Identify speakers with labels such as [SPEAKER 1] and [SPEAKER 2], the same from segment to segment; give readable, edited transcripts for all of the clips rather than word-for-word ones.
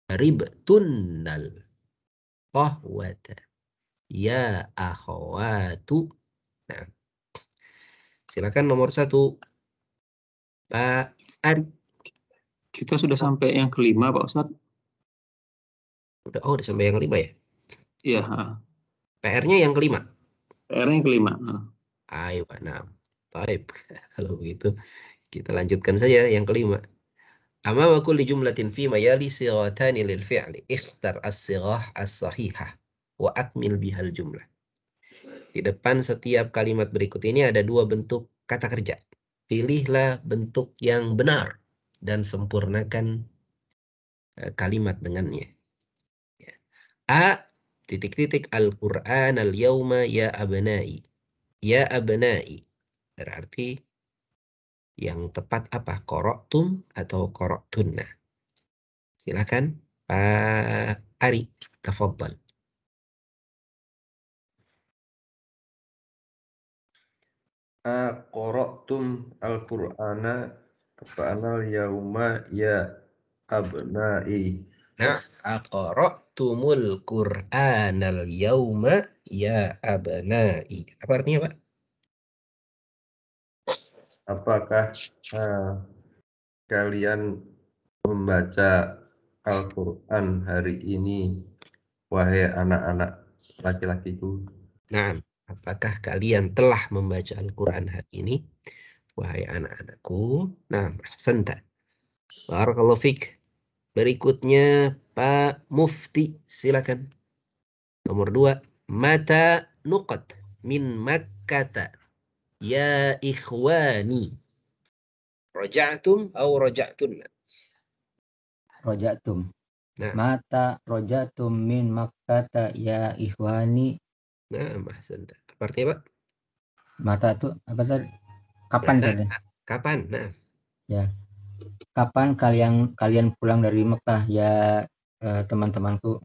[SPEAKER 1] Ribtunnal qahwata ya akhwatu. Nah, silakan nomor 1 Pak Ari.
[SPEAKER 2] Kita sudah sampai yang kelima, Pak Ustadz.
[SPEAKER 1] Udah sampai yang 5 ya?
[SPEAKER 2] Iya.
[SPEAKER 1] PR-nya yang kelima.
[SPEAKER 2] PR-nya yang kelima.
[SPEAKER 1] Ayo Pak. Nah, baik. Kalau begitu kita lanjutkan saja yang kelima. Amama kulli jumlatin fi mayali sighatani lil fi'li ikhtar as-sighah as-sahihah wa akmil bihal jumlah. Di depan setiap kalimat berikut ini ada 2 bentuk kata kerja. Pilihlah bentuk yang benar dan sempurnakan kalimat dengannya. A titik-titik Al-Qur'an al-yawma ya abnai. Ya abnai. Berarti yang tepat apa? Qara'tum atau qara'tunna? Silakan Pak Ari, tafadhal.
[SPEAKER 3] Qara'tum al-Qur'ana fa'anal yauma ya abnai.
[SPEAKER 1] Nah, aqra'tumul Qur'anal yauma ya abnai. Apa artinya, Pak?
[SPEAKER 3] Apakah kalian membaca Al-Quran hari ini, wahai anak-anak laki-lakiku?
[SPEAKER 1] Nah, apakah kalian telah membaca Al-Quran hari ini, wahai anak-anakku? Nah, ahsanta. Barakallahu fik. Berikutnya Pak Mufti, silakan. Nomor 2, mata nuqat min Makkata ya ikhwani. Raja'tum atau raja'tunna?
[SPEAKER 4] Rojatum.
[SPEAKER 1] Nah,
[SPEAKER 4] Mata rojatum min Makkata ya ikhwani.
[SPEAKER 1] nah, ahsanta. Apa artinya, Pak?
[SPEAKER 4] Mata itu apa tadi? Kapan tadi?
[SPEAKER 1] Kapan? Nah,
[SPEAKER 4] Ya. Kapan kalian pulang dari Mekah ya teman-temanku?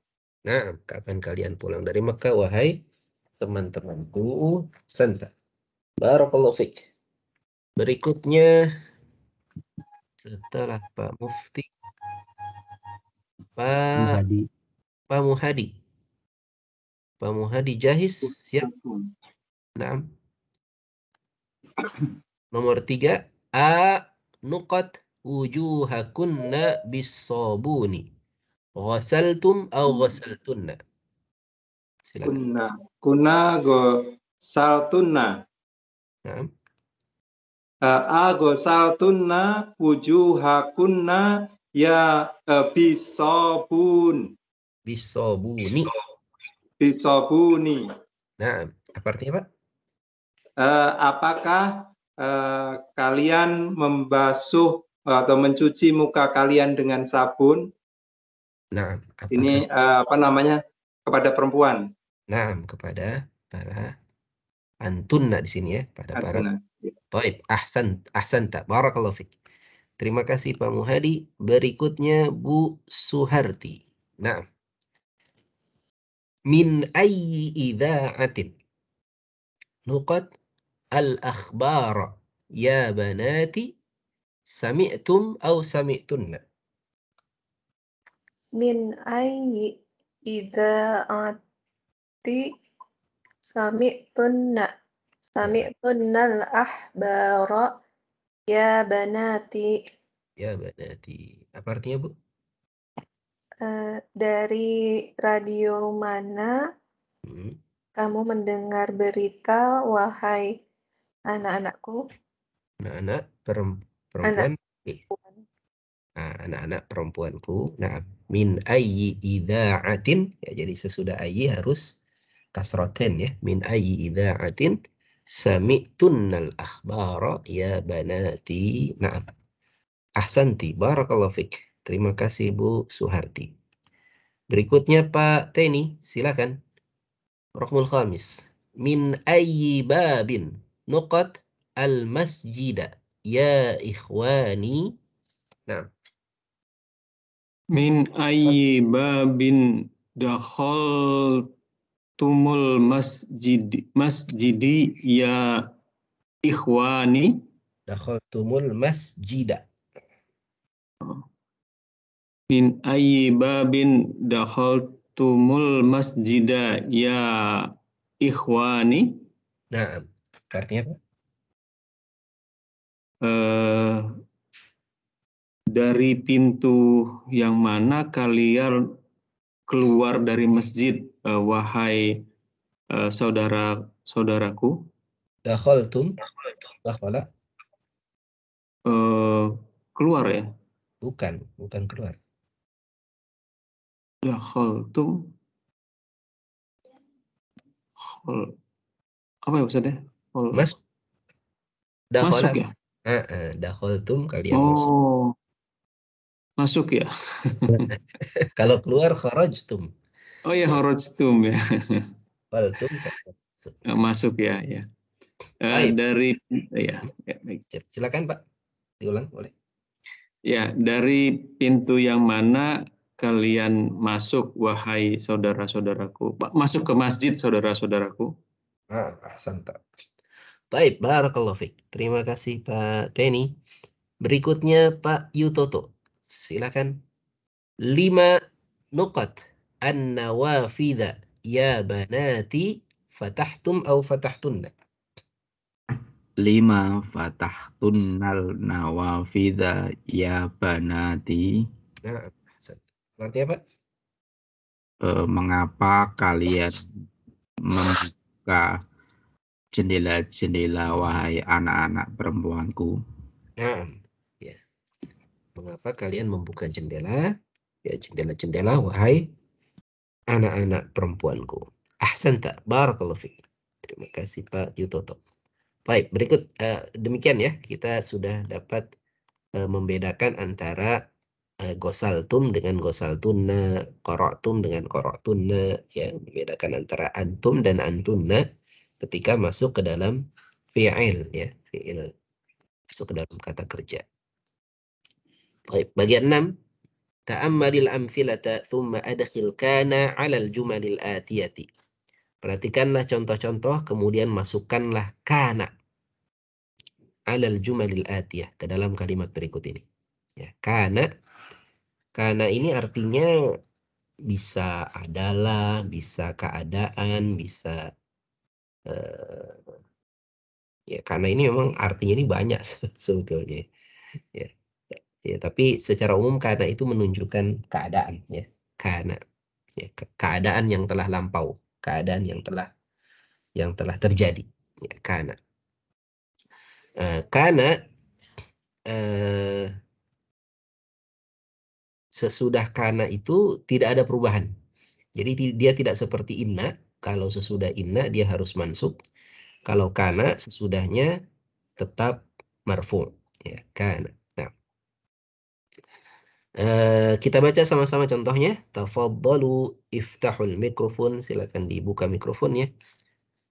[SPEAKER 1] nah, kapan kalian pulang dari Mekah, wahai teman-temanku? Santa. Barakallahu fik. Berikutnya setelah Pak Mufti, Pak Muhadi. Pak Muhadi jahiz, siap? Nah. Nomor 3, a nuqat wujuhakunna bis-sabuni. Ghasaltum au ghasaltunna? Silakan.
[SPEAKER 2] Kuna ghasaltunna.
[SPEAKER 1] Nah.
[SPEAKER 2] Ghasaltunna wujuhakunna ya bisabun.
[SPEAKER 1] Bisabuni.
[SPEAKER 2] Bisabuni.
[SPEAKER 1] Nah, apa artinya, Pak?
[SPEAKER 2] Apakah kalian membasuh atau mencuci muka kalian dengan sabun?
[SPEAKER 1] Nah, apakah
[SPEAKER 2] ini kepada perempuan?
[SPEAKER 1] Nah, kepada para antunna di sini ya, pada para. Baik, ahsanta. Barakallahu fik. Terima kasih Pak Muhadi. Berikutnya Bu Suharti. Nah. Min ayyi idza'atin nuqat al-akhbara ya banati sami'tum au sami'tunna?
[SPEAKER 5] Min ayyi idza'ati sami'tunnal ahbara ya banati.
[SPEAKER 1] Ya banati. Apa artinya, Bu?
[SPEAKER 5] Dari radio mana kamu mendengar berita, wahai anak-anakku?
[SPEAKER 1] Anak-anak perempuan. Anak-anak perempuanku. Nah, min ayyi idza'atin, ya, jadi sesudah ayyi harus kasroten ya. Min ayyi idza'atin sami'tunnal akhbara ya banati. Nah, ahsanti. Barakallahu fik. Terima kasih Bu Suharti. Berikutnya Pak Teni, silakan. Raqmul khamis. Min ayyi babin nuqat al-masjida ya ikhwani. Nah.
[SPEAKER 2] Min ayyi babin dakhaltumul masjidi ya ikhwani.
[SPEAKER 1] Dakhaltumul masjida.
[SPEAKER 2] Min ayyi babin dakhaltumul masjida ya ikhwani.
[SPEAKER 1] Nah, artinya apa?
[SPEAKER 2] Dari pintu yang mana kalian keluar dari masjid, wahai saudara-saudaraku?
[SPEAKER 1] Dakhaltum, dakhala?
[SPEAKER 2] Keluar ya?
[SPEAKER 1] Bukan keluar.
[SPEAKER 2] Dakhaltum. Apa ya maksudnya?
[SPEAKER 1] Masuk.
[SPEAKER 2] Masuk
[SPEAKER 1] Dakhala.
[SPEAKER 2] ya?
[SPEAKER 1] Dakhaltum kalian masuk.
[SPEAKER 2] Masuk ya?
[SPEAKER 1] Kalau keluar kharajtum.
[SPEAKER 2] Oh ya, kharajtum ya.
[SPEAKER 1] Dakhaltum kalian masuk.
[SPEAKER 2] Masuk ya, ya. Dari ya, baik.
[SPEAKER 1] Silakan Pak. Diulang boleh.
[SPEAKER 2] Ya, dari pintu yang mana kalian masuk, wahai saudara-saudaraku? Masuk ke masjid, saudara-saudaraku.
[SPEAKER 1] Ahsanta. Baik, barakallahu fiik. Terima kasih Pak Teni. Berikutnya Pak Yutoto. Silakan. 5 nuqat an-nawafidha ya banati fatahtum au fatahtunna.
[SPEAKER 6] 5 fatahtunnal nawafidha ya banati.
[SPEAKER 1] Nah, artinya apa?
[SPEAKER 6] Mengapa kalian membuka jendela-jendela wahai anak-anak perempuanku?
[SPEAKER 1] Nah, ya. Mengapa kalian membuka jendela? Ya, jendela-jendela wahai anak-anak perempuanku. Ahsanta, barakallahu fiik. Terima kasih Pak Yutoto. Baik, berikut demikian ya, kita sudah dapat membedakan antara gosaltum dengan gosaltunna, qara'tum dengan qara'tunna, ya, membedakan antara antum dan antunna ketika masuk ke dalam fi'il, ya, fi'il masuk ke dalam kata kerja. Baik, bagian 6. Ta'ammalil amthilata thumma adkhil kana 'alal jumalil atiyati. Perhatikanlah contoh-contoh, kemudian masukkanlah kana 'alal jumalil atiyah ke dalam kalimat berikut ini. Ya, kana ini artinya bisa adalah, bisa keadaan, bisa ya, karena ini memang artinya ini banyak sebetulnya. Ya. Ya, tapi secara umum karena itu menunjukkan keadaan, ya. Karena ya, keadaan yang telah lampau, keadaan yang telah terjadi, ya, karena sesudah kana itu tidak ada perubahan. Jadi dia tidak seperti inna. Kalau sesudah inna dia harus mansub. Kalau kana sesudahnya tetap marfu', ya, kana. Nah, kita baca sama-sama contohnya. Tafadhalu iftahul mikrofon. Silakan dibuka mikrofonnya.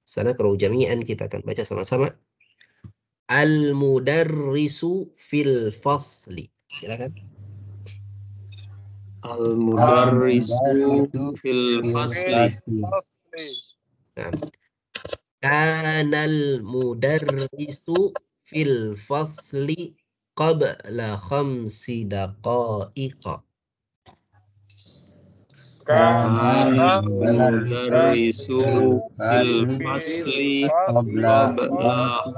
[SPEAKER 1] Sanaqra'u jami'an, kita akan baca sama-sama. Al-mudarrisu fil fasli. Silakan.
[SPEAKER 2] Al-mudarrisu fil fasli.
[SPEAKER 1] Nah. Kanal mudarrisu fil fasli qabla 5 daqa'iqa.
[SPEAKER 2] Kanal mudarrisu fil fasli qabla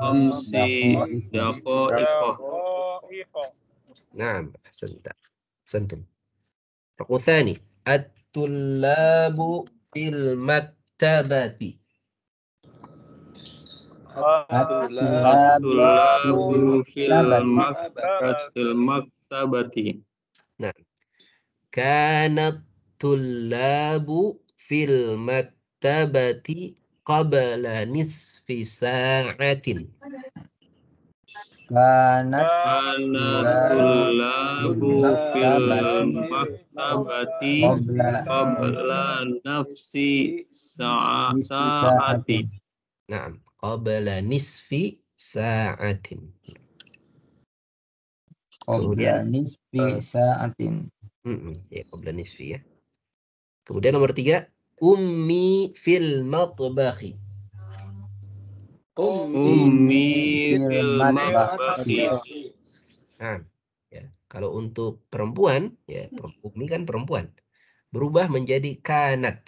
[SPEAKER 2] 5 daqa'iqa.
[SPEAKER 1] Naam, ahsantum. Raqam tsani, at-tullabu fil maktabati.
[SPEAKER 2] At-tullabu fil maktabati.
[SPEAKER 1] Nah, kanat tullabu fil maktabati qabla nisfi sa'atin.
[SPEAKER 2] Kanat tullabu fil maktabati qabla nafsi sa'ati.
[SPEAKER 1] Naam, qabla nisfi sa'atin.
[SPEAKER 4] Qabla nisfi sa'atin.
[SPEAKER 1] Ya, qabla nisfi, ya. Kemudian nomor 3, ummi fil matbakhi.
[SPEAKER 2] Ummi fil matbakhi.
[SPEAKER 1] Nah, ya. Kalau untuk perempuan, ya Ummi kan perempuan, berubah menjadi kanat.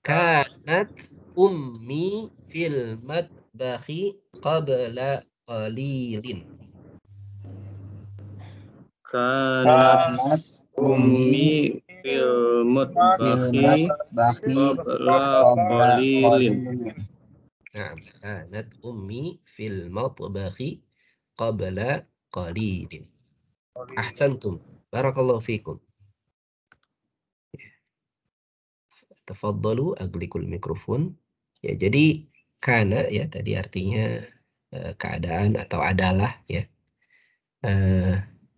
[SPEAKER 1] Kanat ummi fil matbakhi qabla qalilin.
[SPEAKER 2] Kanat ummi fil mutbakhi qabla qalilin.
[SPEAKER 1] Nah, kanat ummi fil matbakhi qabla qalilin. Ahsantum. Barakallahu fikum. Tafadhalu aglikul mikrofon. Ya, jadi kana ya tadi artinya keadaan atau adalah ya.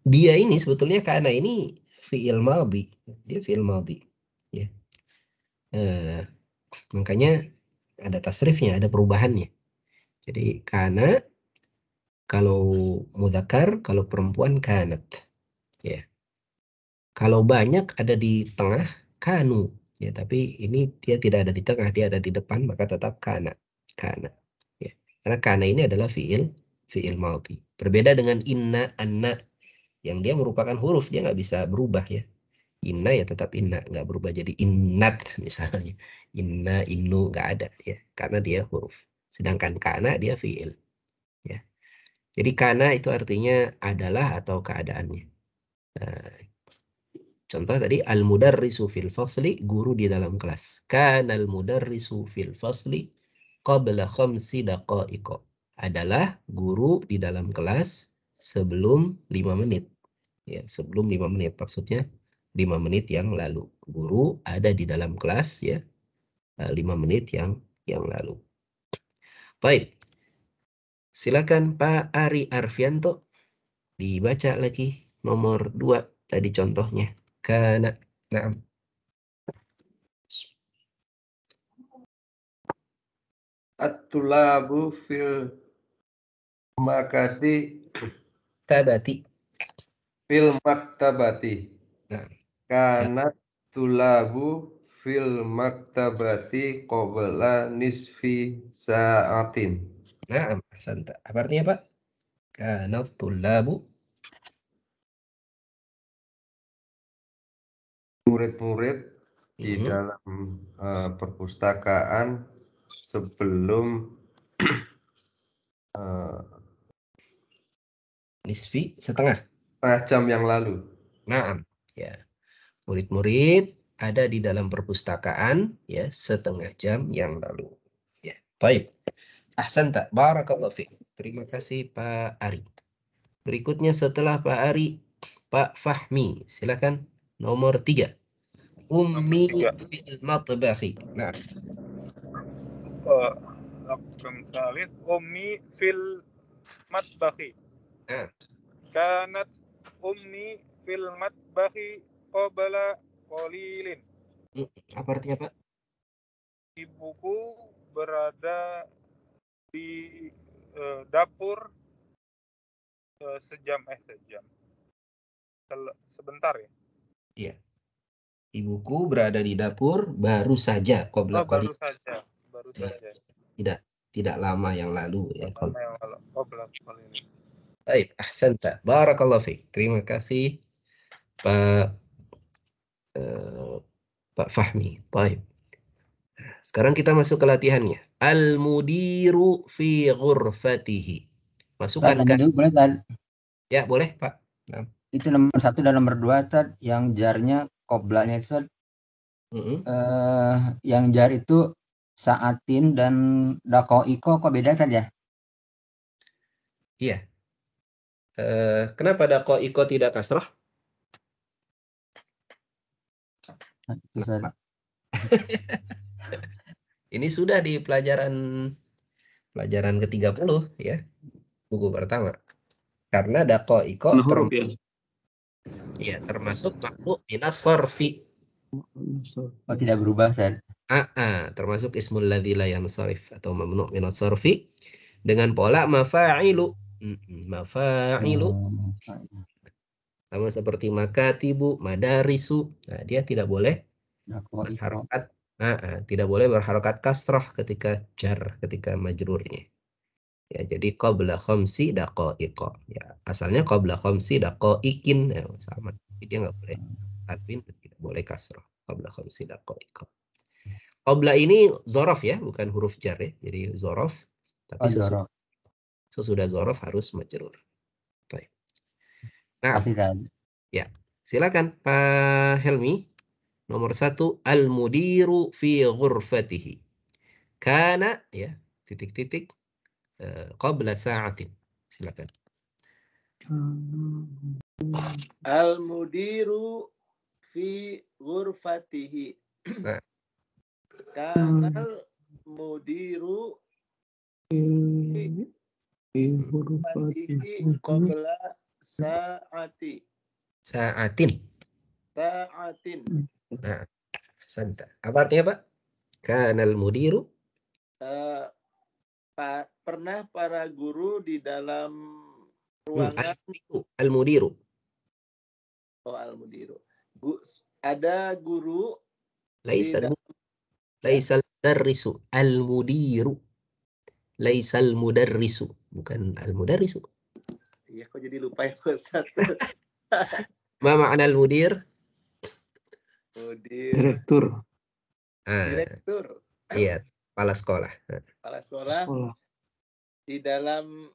[SPEAKER 1] Dia ini sebetulnya kana ini fi'il madhi. Dia fi'il madhi. Ya. Makanya ada tasrifnya, ada perubahannya. Jadi kana kalau mudzakkar, kalau perempuan kanat. Ya. Kalau banyak ada di tengah kanu. Ya, tapi ini dia tidak ada di tengah, dia ada di depan, maka tetap kana. Kana. Ya. Karena kana ini adalah fi'il madhi. Berbeda dengan inna, anna yang dia merupakan huruf, dia nggak bisa berubah ya. Inna ya tetap inna, nggak berubah jadi innat misalnya. Inna, innu nggak ada ya, karena dia huruf. Sedangkan kana dia fi'il. Ya. Jadi kana itu artinya adalah atau keadaannya. Contoh tadi al-mudarrisu fil fasli, guru di dalam kelas. Kana al-mudarrisu fil fasli qabla khamsi daqa'iqa. Adalah guru di dalam kelas sebelum 5 menit. Ya, sebelum 5 menit maksudnya 5 menit yang lalu. Guru ada di dalam kelas ya 5 menit yang lalu. Baik. Silakan Pak Ari Arfianto dibaca lagi nomor 2 tadi contohnya. Kana. Naam.
[SPEAKER 3] At-tulabu fil makati
[SPEAKER 1] Tabati.
[SPEAKER 3] fil maktabati.
[SPEAKER 1] Nah.
[SPEAKER 3] Kanat tulabu fil maktabati qabla nisfi sa'atin.
[SPEAKER 1] Naam, ahsanta. Apa artinya, Pak? Kana tullabu,
[SPEAKER 3] Murid-murid di dalam perpustakaan sebelum
[SPEAKER 1] nisfi, setengah
[SPEAKER 3] jam yang lalu.
[SPEAKER 1] Naam, ya. Murid-murid ada di dalam perpustakaan ya setengah jam yang lalu. Ya, baik. Ahsanta, barakallahu fiik. Terima kasih Pak Ari. Berikutnya setelah Pak Ari, Pak Fahmi. Silakan nomor 3. Ummi fil matbakhi. Nah.
[SPEAKER 7] Rakam thalith ummi fil matbakhi.
[SPEAKER 1] Nah.
[SPEAKER 7] Kanat ummi fil matbakhi qabla qalilin.
[SPEAKER 1] Apa artinya, Pak?
[SPEAKER 7] Ibuku berada di dapur sebentar ya.
[SPEAKER 1] Iya. Ibuku berada di dapur baru saja qabla qalil.
[SPEAKER 7] Baru saja.
[SPEAKER 1] Tidak lama yang lalu ya.
[SPEAKER 7] Qabla qalil.
[SPEAKER 1] Baik, ahsanta. Barakallahu fiik. Terima kasih Pak Fahmi. Baik. Sekarang kita masuk ke latihannya. Al-mudiru fi ghurfatihi. Masukkan kan?
[SPEAKER 4] Boleh, Tad?
[SPEAKER 1] Ya, boleh, Pak. Nah.
[SPEAKER 4] Itu nomor 1 dan nomor 2, Tad, yang jarnya qoblanya itu, yang jar itu saatin dan daqa'iqa kok beda saja?
[SPEAKER 1] Iya. Kenapa daqa'iqa tidak kasrah? Ini sudah di pelajaran ke-30 ya, buku pertama. Karena daqa'iqa termasuk makhluk minas sarfi.
[SPEAKER 4] Oh, tidak berubah, Tad.
[SPEAKER 1] Termasuk ismul ladzi la yansarif atau mamnu' minas sarfi dengan pola mafa'ilu. Mafa'ilu. Sama seperti makatibu, madarisu. Nah, dia tidak boleh berharokat. Tidak boleh berharokat kasrah ketika jar, ketika majrurnya. Ya, jadi qabla khamsi daqaiqa. Ya, asalnya qabla khamsi daqaiqin, ya, sama. Jadi dia nggak boleh tanwin, tidak boleh kasrah. Qabla khamsi daqaiqa. Qabla ini zorof ya, bukan huruf jar ya. Jadi zorof, tapi
[SPEAKER 4] Zorof.
[SPEAKER 1] sesudah zorof harus majrur. Baik. Nah,
[SPEAKER 4] Masih tadi.
[SPEAKER 1] ya, silakan Pak Helmi. Nomor 1, al-mudiru fi ghurfatihi. Kana, ya, titik-titik, qabla sa'atin. Silakan.
[SPEAKER 8] Al-mudiru fi ghurfatihi.
[SPEAKER 1] Nah.
[SPEAKER 8] Kanal mudiru fi ghurfatihi qabla sa'ati.
[SPEAKER 1] Sa'atin.
[SPEAKER 8] Sa'atin.
[SPEAKER 1] Nah, santa. Apa artinya, Pak? Kanal mudiru.
[SPEAKER 8] Pernah para guru di dalam ruangan.
[SPEAKER 1] Al-mudiru.
[SPEAKER 8] Oh, al-mudiru. Ada guru.
[SPEAKER 1] Laisal mudarrisu. Al-mudiru. Laisal mudarrisu. Bukan al-mudarrisu.
[SPEAKER 8] Iya, kok jadi lupa ya, Ustaz.
[SPEAKER 1] Ma ma'na al-mudir?
[SPEAKER 2] Direktur.
[SPEAKER 8] Direktur.
[SPEAKER 1] Iya, kepala sekolah.
[SPEAKER 8] Kepala sekolah. Di dalam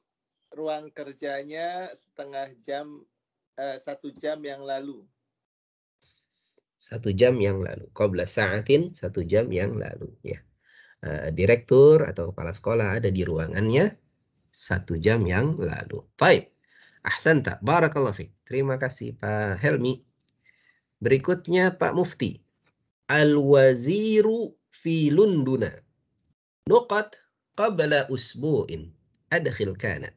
[SPEAKER 8] ruang kerjanya 1 jam yang lalu.
[SPEAKER 1] 1 jam yang lalu. Qabla sa'atin, 1 jam yang lalu. Ya. Direktur atau kepala sekolah ada di ruangannya 1 jam yang lalu. Baik. Ahsanta. Barakallahu fiik. Terima kasih Pak Helmi. Berikutnya Pak Mufti. Al-waziru fi Lunduna. Nuqat qabla usbu'in. Adkhil kana.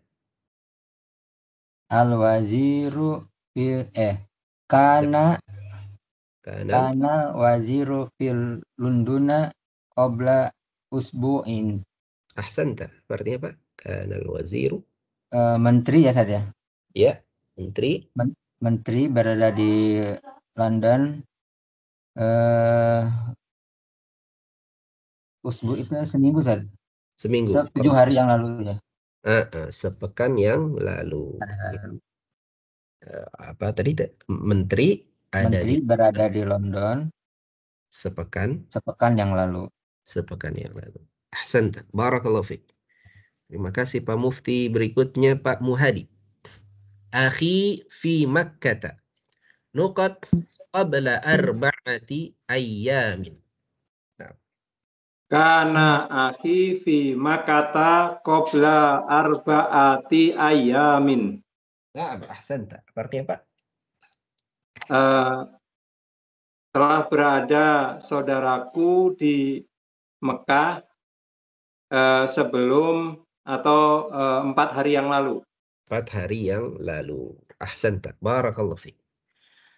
[SPEAKER 4] Al-waziru fil kana waziru fil Lunduna qabla usbu'in.
[SPEAKER 1] Ahsanta. Artinya apa? Kana al-waziru.
[SPEAKER 4] Menteri ya saja.
[SPEAKER 1] Ya, menteri.
[SPEAKER 4] Menteri berada di London. Usbu itu seminggu saja.
[SPEAKER 1] Seminggu.
[SPEAKER 4] 7 hari yang lalu ya.
[SPEAKER 1] Sepekan yang lalu. Apa tadi? Menteri
[SPEAKER 4] berada di London.
[SPEAKER 1] Sepekan
[SPEAKER 4] yang lalu.
[SPEAKER 1] Ahsanta. Barakallahu fiik. Terima kasih Pak Mufti. Berikutnya Pak Muhadi. Akhi fi Makkah. Nuqat qabla 4 ayyamin.
[SPEAKER 9] Kana akhi fi Makkah qabla 4 ayyamin.
[SPEAKER 1] Nah, ahsanta. Artinya Pak?
[SPEAKER 9] Telah berada saudaraku di Mekah sebelum atau 4 hari yang lalu.
[SPEAKER 1] 4 hari yang lalu. Ahsanta. Barakallahu fiik.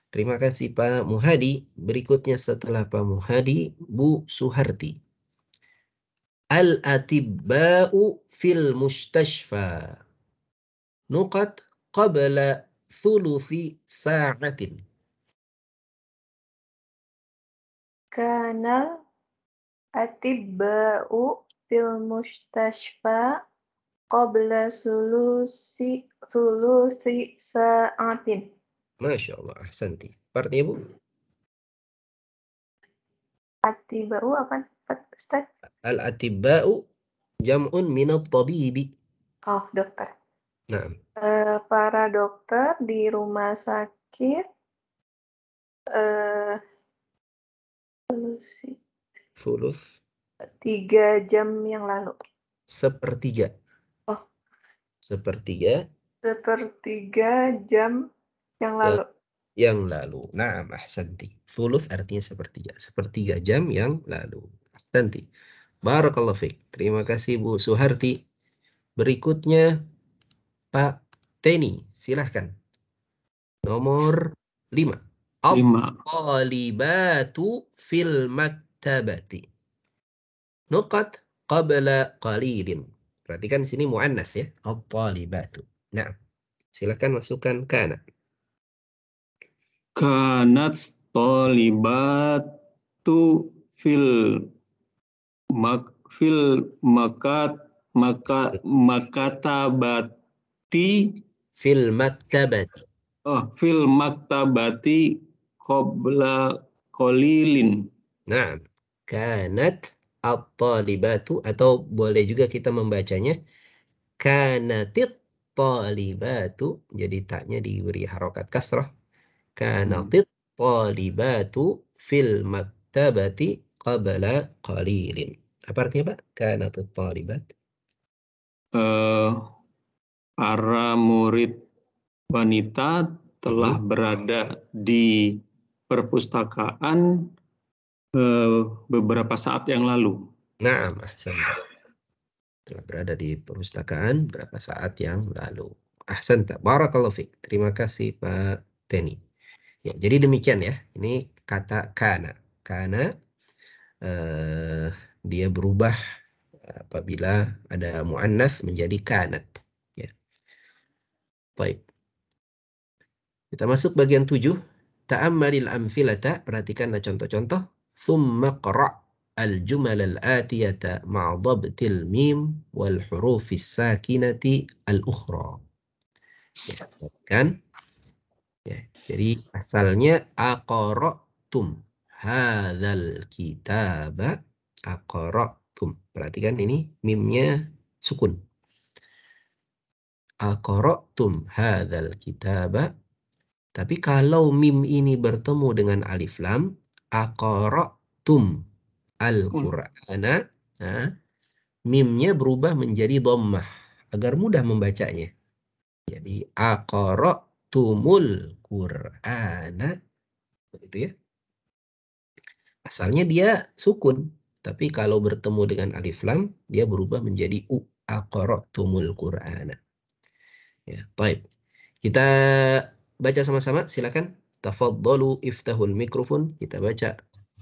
[SPEAKER 1] Terima kasih Pak Muhadi. Berikutnya setelah Pak Muhadi, Bu Suharti. Al-atibba'u fil mustashfa. Nuqat qabla thuluthi sa'atin.
[SPEAKER 5] Kana atibba'u fil mustashfa qabla thuluthi sa'atin.
[SPEAKER 1] Masya Allah, ahsanti. Artinya Bu?
[SPEAKER 5] Atibba'u apa, Ustaz?
[SPEAKER 1] Al-atibba'u jam'un minat tabibi.
[SPEAKER 5] Oh, dokter.
[SPEAKER 1] Nah.
[SPEAKER 5] Para dokter di rumah sakit 3 jam yang lalu.
[SPEAKER 1] Sepertiga.
[SPEAKER 5] Oh.
[SPEAKER 1] Sepertiga
[SPEAKER 5] jam yang lalu.
[SPEAKER 1] Yang lalu. Nah, ahsanti. Thuluth artinya sepertiga. Sepertiga jam yang lalu. Ahsanti. Barakallahu fiik. Terima kasih Bu Suharti. Berikutnya Pak Teni, silahkan. Nomor 5. At-talibatu fil maktabati. Nuqat qabla qalilin. Perhatikan di sini muannas ya. At-talibatu. Nah, silakan masukkan kana.
[SPEAKER 2] Kanat talibatu fil makatabati
[SPEAKER 1] Fil maktabati.
[SPEAKER 2] fil maktabati qabla qalilin.
[SPEAKER 1] Nah, kanat at-talibatu, atau boleh juga kita membacanya kanatit talibatu, jadi taknya diberi harokat kasrah. Kanatit talibatu fil maktabati qabla qalilin. Apa artinya, Pak? Kanatit talibat.
[SPEAKER 2] Para murid wanita telah berada di perpustakaan beberapa saat yang lalu.
[SPEAKER 1] Nah, ahsanta. Telah berada di perpustakaan beberapa saat yang lalu. Ahsanta. Barakallahu fiik. Terima kasih Pak Teni. Ya, jadi demikian ya. Ini kata kana. Kana dia berubah apabila ada muannats menjadi kanat. Ya. Baik. Kita masuk bagian 7. Ta'ammalil amthilata. Perhatikanlah contoh-contoh. Thumma qra' al-jumal al-atiyata ma'a dhabtil mim wal hurufis sakinati al-ukhra. Ya, kan? Ya, jadi asalnya aqra'tum hadzal kitaba, aqra'tum. Perhatikan ini mimnya sukun. Aqra'tum hadzal kitaba. Tapi kalau mim ini bertemu dengan alif lam, aqra'tum al-Qur'ana, nah, mimnya berubah menjadi dhammah agar mudah membacanya. Jadi aqra'tumul Qur'ana, begitu ya. Asalnya dia sukun, tapi kalau bertemu dengan alif lam dia berubah menjadi u, aqra'tumul Qur'ana. Ya, baik. Kita baca sama-sama, silakan. Tafadhalu iftahul mikrofon, kita baca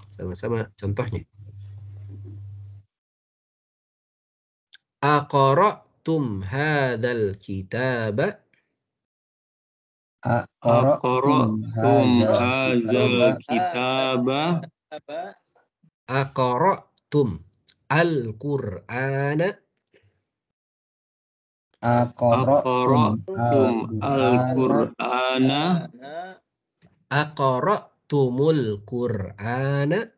[SPEAKER 1] sama-sama contohnya. Aqra'tum hadzal kitaba.
[SPEAKER 2] Aqra'tum hadzal kitaba.
[SPEAKER 1] Aqra'tum al-Qur'ana.
[SPEAKER 2] Aqra'tum al-Qur'ana.
[SPEAKER 1] Aqra'tumul Qur'ana.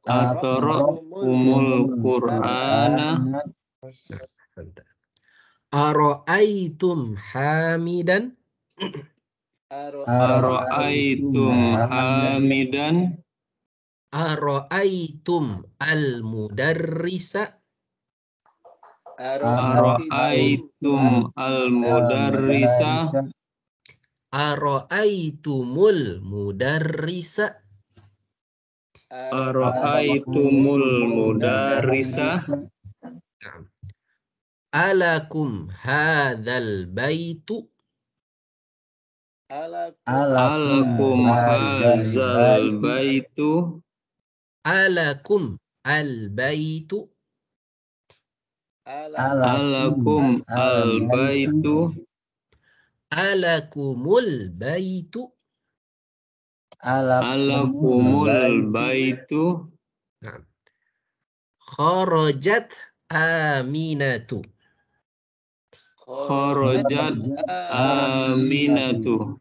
[SPEAKER 2] Aqra'tumul Qur'ana.
[SPEAKER 1] Ara'aitum hamidan.
[SPEAKER 2] Ara'aitum hamidan.
[SPEAKER 1] Ara'aitum al-mudarrisa.
[SPEAKER 2] Ara'aitum al-mudarrisa.
[SPEAKER 1] Ara'aitumul mudarrisa.
[SPEAKER 2] Ara'aitumul mudarrisa.
[SPEAKER 1] Alakum hadzal baitu.
[SPEAKER 2] Alakum hadzal baitu.
[SPEAKER 1] Alakum al-baitu.
[SPEAKER 2] Alakum al-baitu.
[SPEAKER 1] Alakumul baitu.
[SPEAKER 2] Alakumul baitu.
[SPEAKER 1] Kharajat Aminatu.
[SPEAKER 2] Kharajat Aminatu.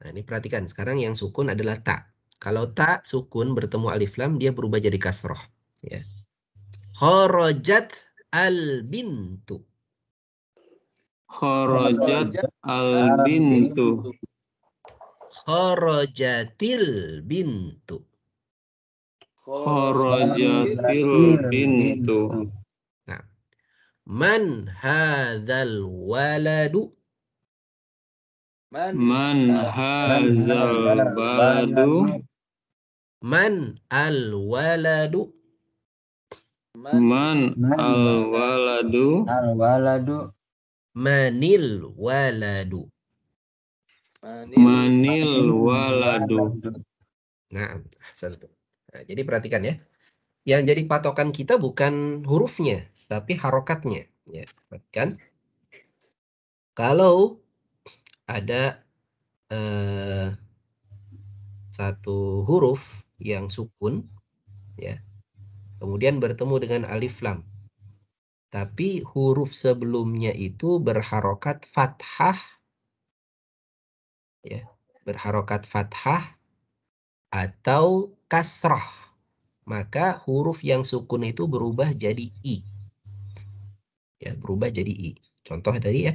[SPEAKER 1] Nah, ini perhatikan, sekarang yang sukun adalah ta. Kalau ta sukun bertemu alif lam, dia berubah jadi kasroh. Ya. Kharajat al-bintu.
[SPEAKER 2] Kharajat al-bintu.
[SPEAKER 1] Kharajatil bintu.
[SPEAKER 2] Kharajatil bintu.
[SPEAKER 1] Nah. Man hadzal waladu.
[SPEAKER 2] Man hadzal baladu.
[SPEAKER 1] Man al-waladu.
[SPEAKER 2] Man al-waladu.
[SPEAKER 4] Al-waladu.
[SPEAKER 1] Manil waladu.
[SPEAKER 2] Manil waladu.
[SPEAKER 1] Nah, jadi perhatikan ya. Yang jadi patokan kita bukan hurufnya, tapi harokatnya. Ya, perhatikan. Kalau ada satu huruf yang sukun, ya, kemudian bertemu dengan alif lam, Tapi huruf sebelumnya itu berharokat fathah, ya, berharokat fathah atau kasrah. Maka huruf yang sukun itu berubah jadi i. Ya, berubah jadi i. Contoh dari ya,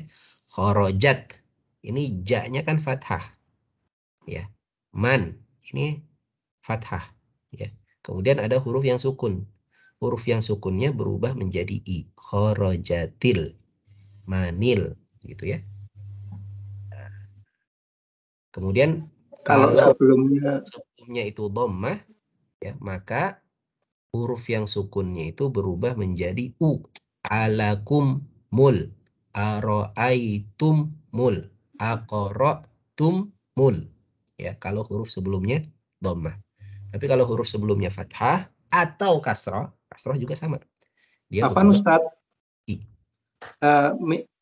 [SPEAKER 1] kharajat. Ini ja-nya kan fathah. Ya. Man, ini fathah. Ya. Kemudian ada huruf yang sukun. Huruf yang sukunnya berubah menjadi i. Kharajatil, manil, gitu ya. Kemudian
[SPEAKER 9] Kalau
[SPEAKER 1] kalau
[SPEAKER 9] sebelumnya
[SPEAKER 1] itu dhammah, ya, maka huruf yang sukunnya itu berubah menjadi u. Alakum mul, aro'aitum mul, aqra'tum mul. Ya, kalau huruf sebelumnya dhammah. Tapi kalau huruf sebelumnya fathah atau kasrah juga sama. Dia
[SPEAKER 9] Afan
[SPEAKER 1] berubah
[SPEAKER 9] Ustadz,
[SPEAKER 1] i.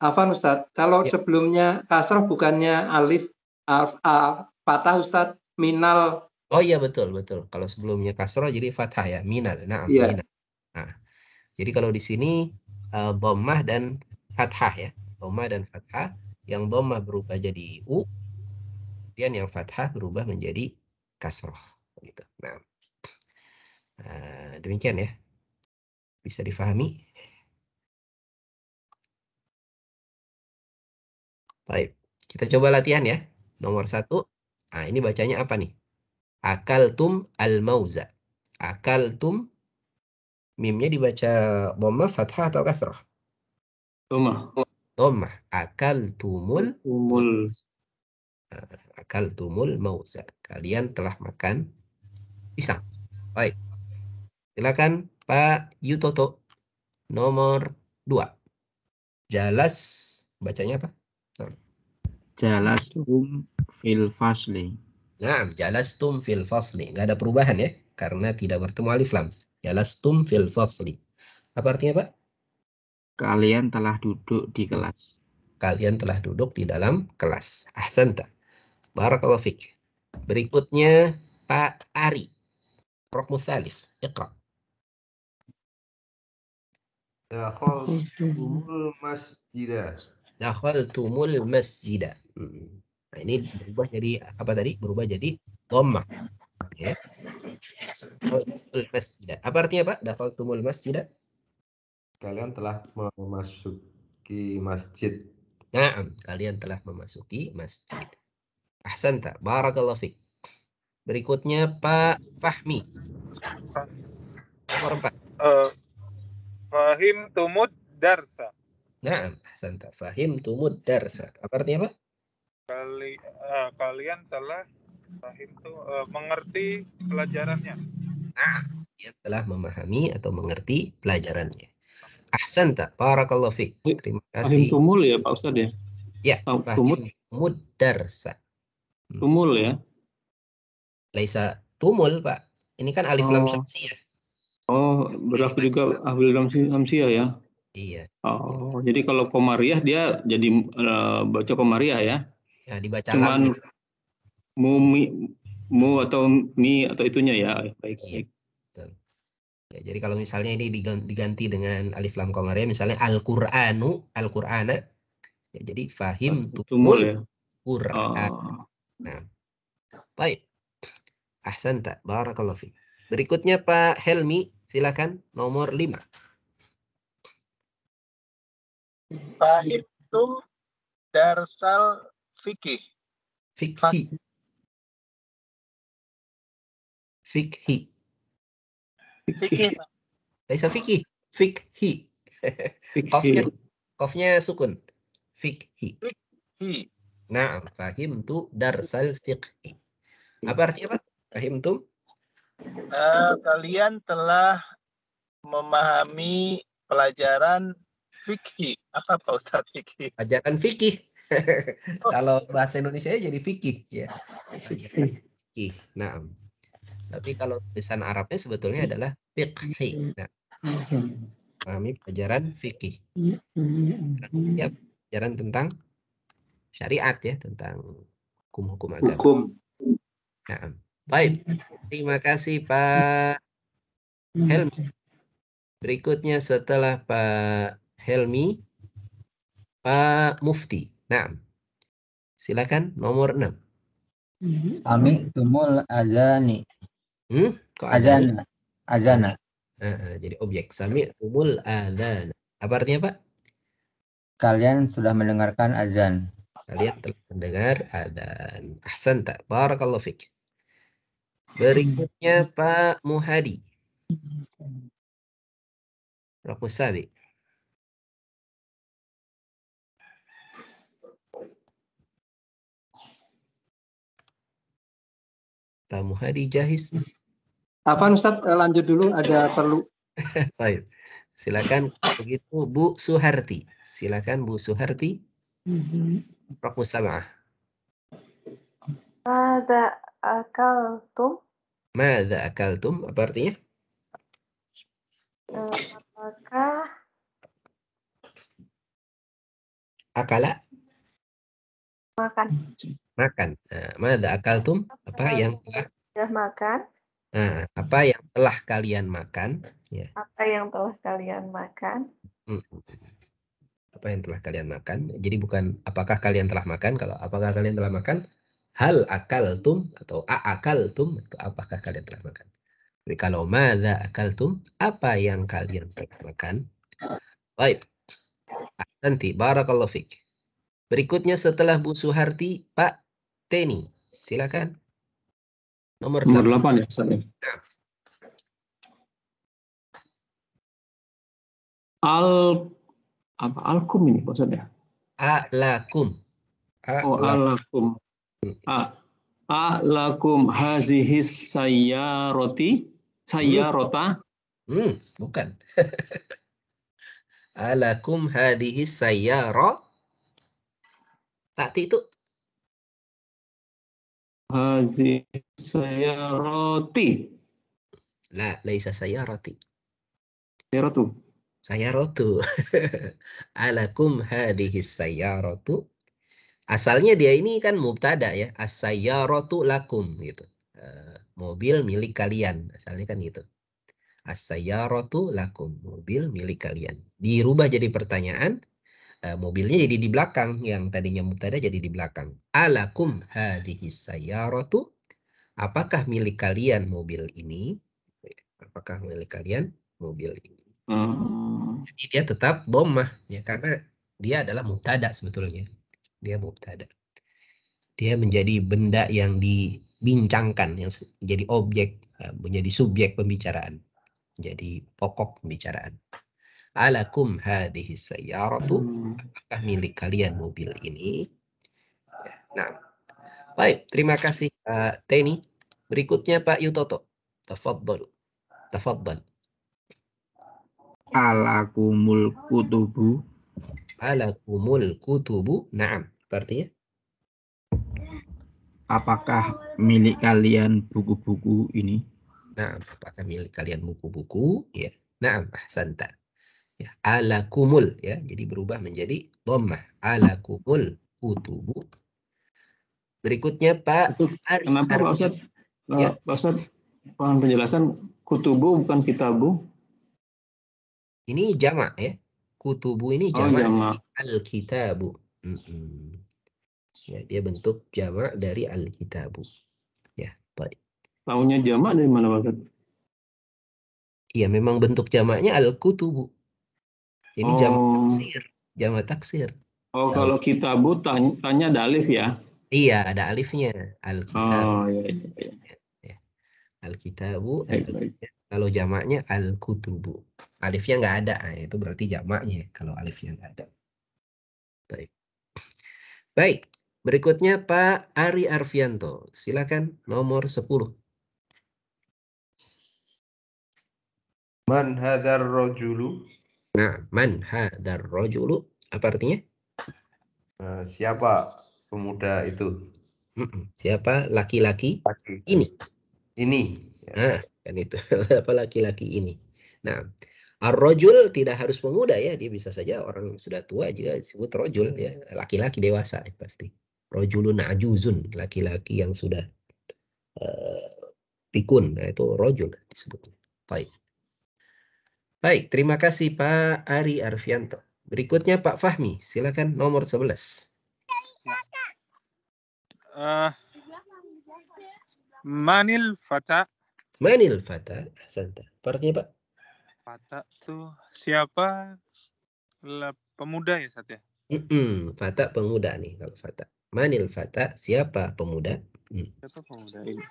[SPEAKER 9] Afan Ustadz, kalau
[SPEAKER 1] Ya.
[SPEAKER 9] sebelumnya kasroh bukannya alif patah Ustadz, minal.
[SPEAKER 1] Oh iya, betul. Kalau sebelumnya kasrah jadi fathah ya, minal. Nah,
[SPEAKER 9] Iya.
[SPEAKER 1] minal. Nah, jadi kalau di sini dhammah dan fathah ya. Dhammah dan fathah. Yang dhammah berubah jadi u, kemudian yang fathah berubah menjadi kasrah gitu. Nah, demikian ya. Bisa difahami? Baik, kita coba latihan ya. Nomor 1. Nah, ini bacanya apa nih? Akaltum al-mauza. Akaltum, mimnya dibaca dhammah, fathah atau kasrah? Dhammah. Akaltumul mauza. Kalian telah makan pisang. Baik. Silakan Pak Yutoto. Nomor 2. Jalas, bacanya apa?
[SPEAKER 6] Jalastum fil fasli.
[SPEAKER 1] Nah, jalastum fil fasli. Nggak ada perubahan ya, karena tidak bertemu alif lam. Jalastum fil fasli. Apa artinya, Pak?
[SPEAKER 6] Kalian telah duduk di kelas.
[SPEAKER 1] Kalian telah duduk di dalam kelas. Ahsanta. Barakallahu fik. Berikutnya Pak Ari. Rokmu tsalits. Iqra.
[SPEAKER 3] Dakhaltumul masjidah.
[SPEAKER 1] Dakhaltumul masjidah. Nah, ini berubah jadi apa tadi? Berubah jadi dhammah. Ya. Dakhaltumul masjidah. Apa artinya, Pak? Dakhaltumul masjidah.
[SPEAKER 3] Kalian telah memasuki masjid.
[SPEAKER 1] Nah, kalian telah memasuki masjid. Ahsanta. Barakallahu fik. Berikutnya Pak Fahmi. Nomor 4.
[SPEAKER 7] Fahim tumud darsa.
[SPEAKER 1] Nah, ahsanta. Fahim tumud darsa. Apa artinya, Pak?
[SPEAKER 7] Kalian telah mengerti pelajarannya.
[SPEAKER 1] Nah, dia telah memahami atau mengerti pelajarannya. Ahsanta. Barakallahu fik. Terima kasih.
[SPEAKER 2] Fahim tumul ya Pak Ustadz ya?
[SPEAKER 1] Ya, fahim tumud darsa.
[SPEAKER 2] Tumul ya?
[SPEAKER 1] Laisa tumul, Pak. Ini kan alif lam syamsiyah.
[SPEAKER 2] Oh, berlaku juga alif lam syamsiyah ya?
[SPEAKER 1] Iya.
[SPEAKER 2] Oh, jadi kalau komariah dia jadi baca komariah ya?
[SPEAKER 1] Ya, dibaca
[SPEAKER 2] cuman
[SPEAKER 1] lam.
[SPEAKER 2] mu atau mi atau itunya ya. Baik.
[SPEAKER 1] Iya. Ya, jadi kalau misalnya ini diganti dengan alif lam komariah, misalnya al-Qur'ana, ya, jadi fahim tumul
[SPEAKER 2] ya?
[SPEAKER 1] Qur'an. Nah, baik. Ahsanta. Barakallahu fiik. Berikutnya Pak Helmi, silakan nomor 5.
[SPEAKER 10] Fahimtum darsal fikih.
[SPEAKER 1] Fikhi. Laisa fikih. Fikhi. Qafnya sukun. Fikhi. Nah, fahimtu darsal fiqhi. Apa artinya, Pak? Fahimtum?
[SPEAKER 10] Kalian telah memahami pelajaran fikih. Apa Pak Ustadz fikih?
[SPEAKER 1] Pelajaran fikih. Kalau bahasa Indonesia jadi fikih ya. Fikih. Nah, tapi kalau tulisan Arabnya sebetulnya adalah fiqhi. Nah, memahami pelajaran fikih. Ya, pelajaran tentang syariat ya, tentang hukum-hukum agama. Nah, baik. Terima kasih Pak Helmi. Berikutnya setelah Pak Helmi, Pak Mufti. Nah, silakan nomor 6.
[SPEAKER 4] Sami tumul azani.
[SPEAKER 1] Kok azani?
[SPEAKER 4] Azana.
[SPEAKER 1] Jadi objek. Sami tumul adzan. Apa artinya, Pak?
[SPEAKER 4] Kalian sudah mendengarkan azan.
[SPEAKER 1] Kalian telah mendengar adzan. Ahsanta. Barakallahu fik. Berikutnya Pak Muhadi. Raqmus Sabi. Pak Muhadi jahiz.
[SPEAKER 9] Afwan Ustaz, lanjut dulu, ada perlu.
[SPEAKER 1] Baik. Silakan begitu Bu Suharti. Silakan Bu Suharti. Raqmus Sab'ah.
[SPEAKER 5] Mada akaltum?
[SPEAKER 1] Madza akaltum? Apa artinya?
[SPEAKER 5] Apakah
[SPEAKER 1] Akala?
[SPEAKER 5] makan?
[SPEAKER 1] Makan. Madza akaltum? Apa yang telah
[SPEAKER 5] Sudah makan?
[SPEAKER 1] apa yang telah kalian makan? Ya.
[SPEAKER 5] Apa yang telah kalian makan?
[SPEAKER 1] Apa yang telah kalian makan? Jadi bukan apakah kalian telah makan. Kalau apakah kalian telah makan, hal akaltum atau aakaltum, atau apakah kalian telah makan. Tapi kalau madza akaltum, apa yang kalian telah makan? Baik. Nanti barakallahu fik. Berikutnya setelah Bu Suharti, Pak Teni. Silakan. Nomor
[SPEAKER 2] 8 ya, Ustaz. Alkum ini maksudnya.
[SPEAKER 1] Alakum.
[SPEAKER 2] Alakum. Alakum hazihis sayyarota.
[SPEAKER 1] Bukan. Alakum hadhis sayyara. Takti itu.
[SPEAKER 2] Hazihis sayyaroti.
[SPEAKER 1] La, laisa sayyarati.
[SPEAKER 2] Sayyaratu.
[SPEAKER 1] Sayyaratu. Alakum hadhis sayyaratu. Asalnya dia ini kan mubtada ya. As-sayyaratu lakum gitu. Mobil milik kalian. Asalnya kan gitu. As-sayyaratu lakum. Mobil milik kalian. Dirubah jadi pertanyaan. Mobilnya jadi di belakang. Yang tadinya mubtada jadi di belakang. Alakum hadhis sayyaratu. Apakah milik kalian mobil ini? Apakah milik kalian mobil ini? Jadi dia tetap dhammah ya, karena dia adalah mubtada sebetulnya. Dia mubtada. Dia menjadi benda yang dibincangkan, yang menjadi objek, menjadi subjek pembicaraan. Jadi pokok pembicaraan. Alakum hadhis sayyaratu. Apakah milik kalian mobil ini? Nah, baik, terima kasih Pak Teni. Berikutnya Pak Yutoto. Tafadhal. Tafadhal.
[SPEAKER 6] Alakumul kutubu.
[SPEAKER 1] Alakumul kutubu. Naam. Artinya?
[SPEAKER 6] Apakah milik kalian buku-buku ini?
[SPEAKER 1] Naam. Apakah milik kalian buku-buku? Ya. Naam. Ahsanta. Ya. Alakumul. Ya. Jadi berubah menjadi dhammah. Alakumul kutubu. Berikutnya Pak Ari.
[SPEAKER 2] Kenapa Pak Ustaz? Ya. Pak Ustaz, penjelasan kutubu bukan kitabu.
[SPEAKER 1] Ini jamak ya. Kutubu ini jamak.
[SPEAKER 2] Jamak.
[SPEAKER 1] Al-kitabu. Ya, dia bentuk jamak dari al-kitabu. Ya, baik.
[SPEAKER 2] Tahunya jamak dari mana Pak Ustaz?
[SPEAKER 1] Iya, memang bentuk jamaknya al-kutubu. Ini jamak taksir. Jamak taksir.
[SPEAKER 2] Oh, kalau kitabu tanya ada alif ya?
[SPEAKER 1] Iya, ada alifnya. Al-kitabu.
[SPEAKER 2] Ya.
[SPEAKER 1] Al-kitabu. Kalau jamaknya al-kutubu. Alifnya nggak ada. Nah, itu berarti jamaknya. Kalau alifnya nggak ada. Baik. Baik. Berikutnya Pak Ari Arfianto. Silakan nomor 10.
[SPEAKER 3] Man hadar rojulu.
[SPEAKER 1] Nah, man hadar rojulu. Apa artinya?
[SPEAKER 3] Siapa pemuda itu?
[SPEAKER 1] Siapa laki-laki ini? Ini.
[SPEAKER 3] Ya.
[SPEAKER 1] Nah, kan itu. Apa laki-laki ini? Nah, ar-rajul tidak harus pemuda ya. Dia bisa saja orang yang sudah tua juga disebut rajul ya. Laki-laki dewasa ya, pasti. Rajulun ajuzun. Laki-laki yang sudah pikun. Nah, itu rajul disebutnya. Baik. Baik, terima kasih Pak Ari Arfianto. Berikutnya Pak Fahmi, silakan nomor 11.
[SPEAKER 7] Manil fata.
[SPEAKER 1] Manil fata? Ahsanta. Artinya Pak?
[SPEAKER 7] Fata tuh siapa? Pemuda ya, Ustaz ya?
[SPEAKER 1] Fata pemuda nih kalau fata. Manil fata? Siapa pemuda?
[SPEAKER 7] Siapa pemuda ini?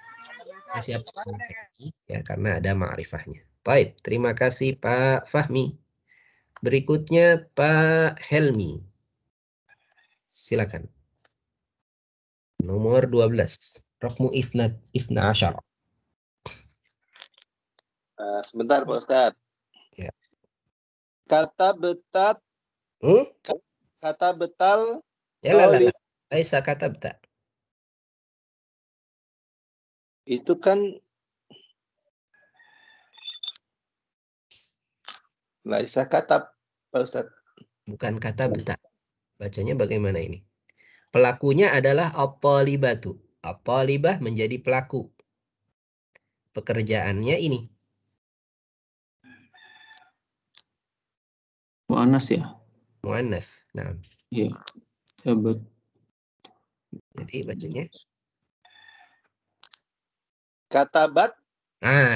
[SPEAKER 1] Siapa pemuda ini? Ya, karena ada ma'rifahnya. Baik, terima kasih Pak Fahmi. Berikutnya Pak Helmi. Silakan. Nomor 12. Rokmu ifna asyar.
[SPEAKER 10] Sebentar Pak Ustadz.
[SPEAKER 1] Ya.
[SPEAKER 10] Kata betat, kata betal,
[SPEAKER 1] Ya lah. Laisa katabta.
[SPEAKER 10] itu kan laisa katab Pak Ustadz.
[SPEAKER 1] Bukan katabta. Bacanya bagaimana ini? Pelakunya adalah at-talibatu. At-talibah menjadi pelaku. Pekerjaannya ini.
[SPEAKER 2] Mu'annas ya.
[SPEAKER 1] Mu'annats. Nah.
[SPEAKER 2] Iya. Sahabat.
[SPEAKER 1] Jadi bacanya.
[SPEAKER 10] Katabat.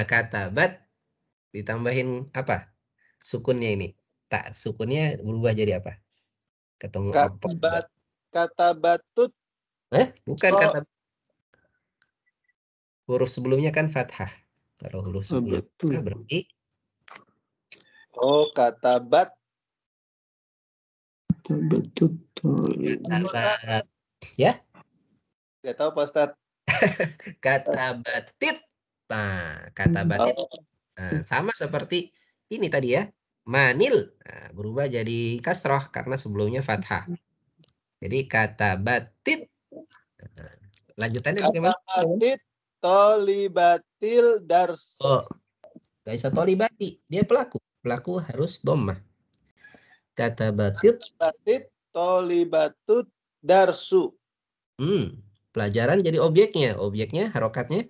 [SPEAKER 1] Katabat. Ditambahin apa? Sukunnya ini. Tak, sukunnya berubah jadi apa? Ketemu
[SPEAKER 10] Katabatut.
[SPEAKER 1] Bukan kata. Huruf sebelumnya kan fathah. Kalau huruf sebelumnya fathah berarti.
[SPEAKER 10] Katabat.
[SPEAKER 1] Katabat. Ya?
[SPEAKER 10] Gak tahu Pak Ustadz.
[SPEAKER 1] Katabatit. Nah, katabatit. Nah, sama seperti ini tadi ya. Manil. Nah, berubah jadi kasroh karena sebelumnya fathah. Jadi katabatit. Nah, lanjutannya bagaimana?
[SPEAKER 10] Katabatit tolibatil dars.
[SPEAKER 1] Gak bisa tolibati. Dia pelaku. Pelaku harus dhammah. Katabatit
[SPEAKER 10] tolibatut darsu.
[SPEAKER 1] Pelajaran jadi objeknya. Objeknya harokatnya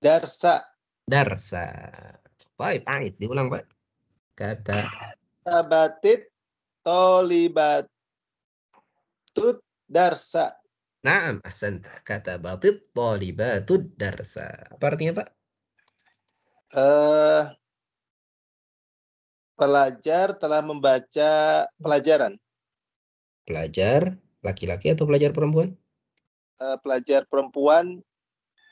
[SPEAKER 10] darsa.
[SPEAKER 1] Baik, diulang Pak.
[SPEAKER 10] Katabatit tolibatut darsa.
[SPEAKER 1] Naam, ahsanta. Katabatit tolibatud darsa. Apa artinya Pak?
[SPEAKER 10] Pelajar telah membaca pelajaran.
[SPEAKER 1] Pelajar laki-laki atau pelajar perempuan?
[SPEAKER 10] Pelajar perempuan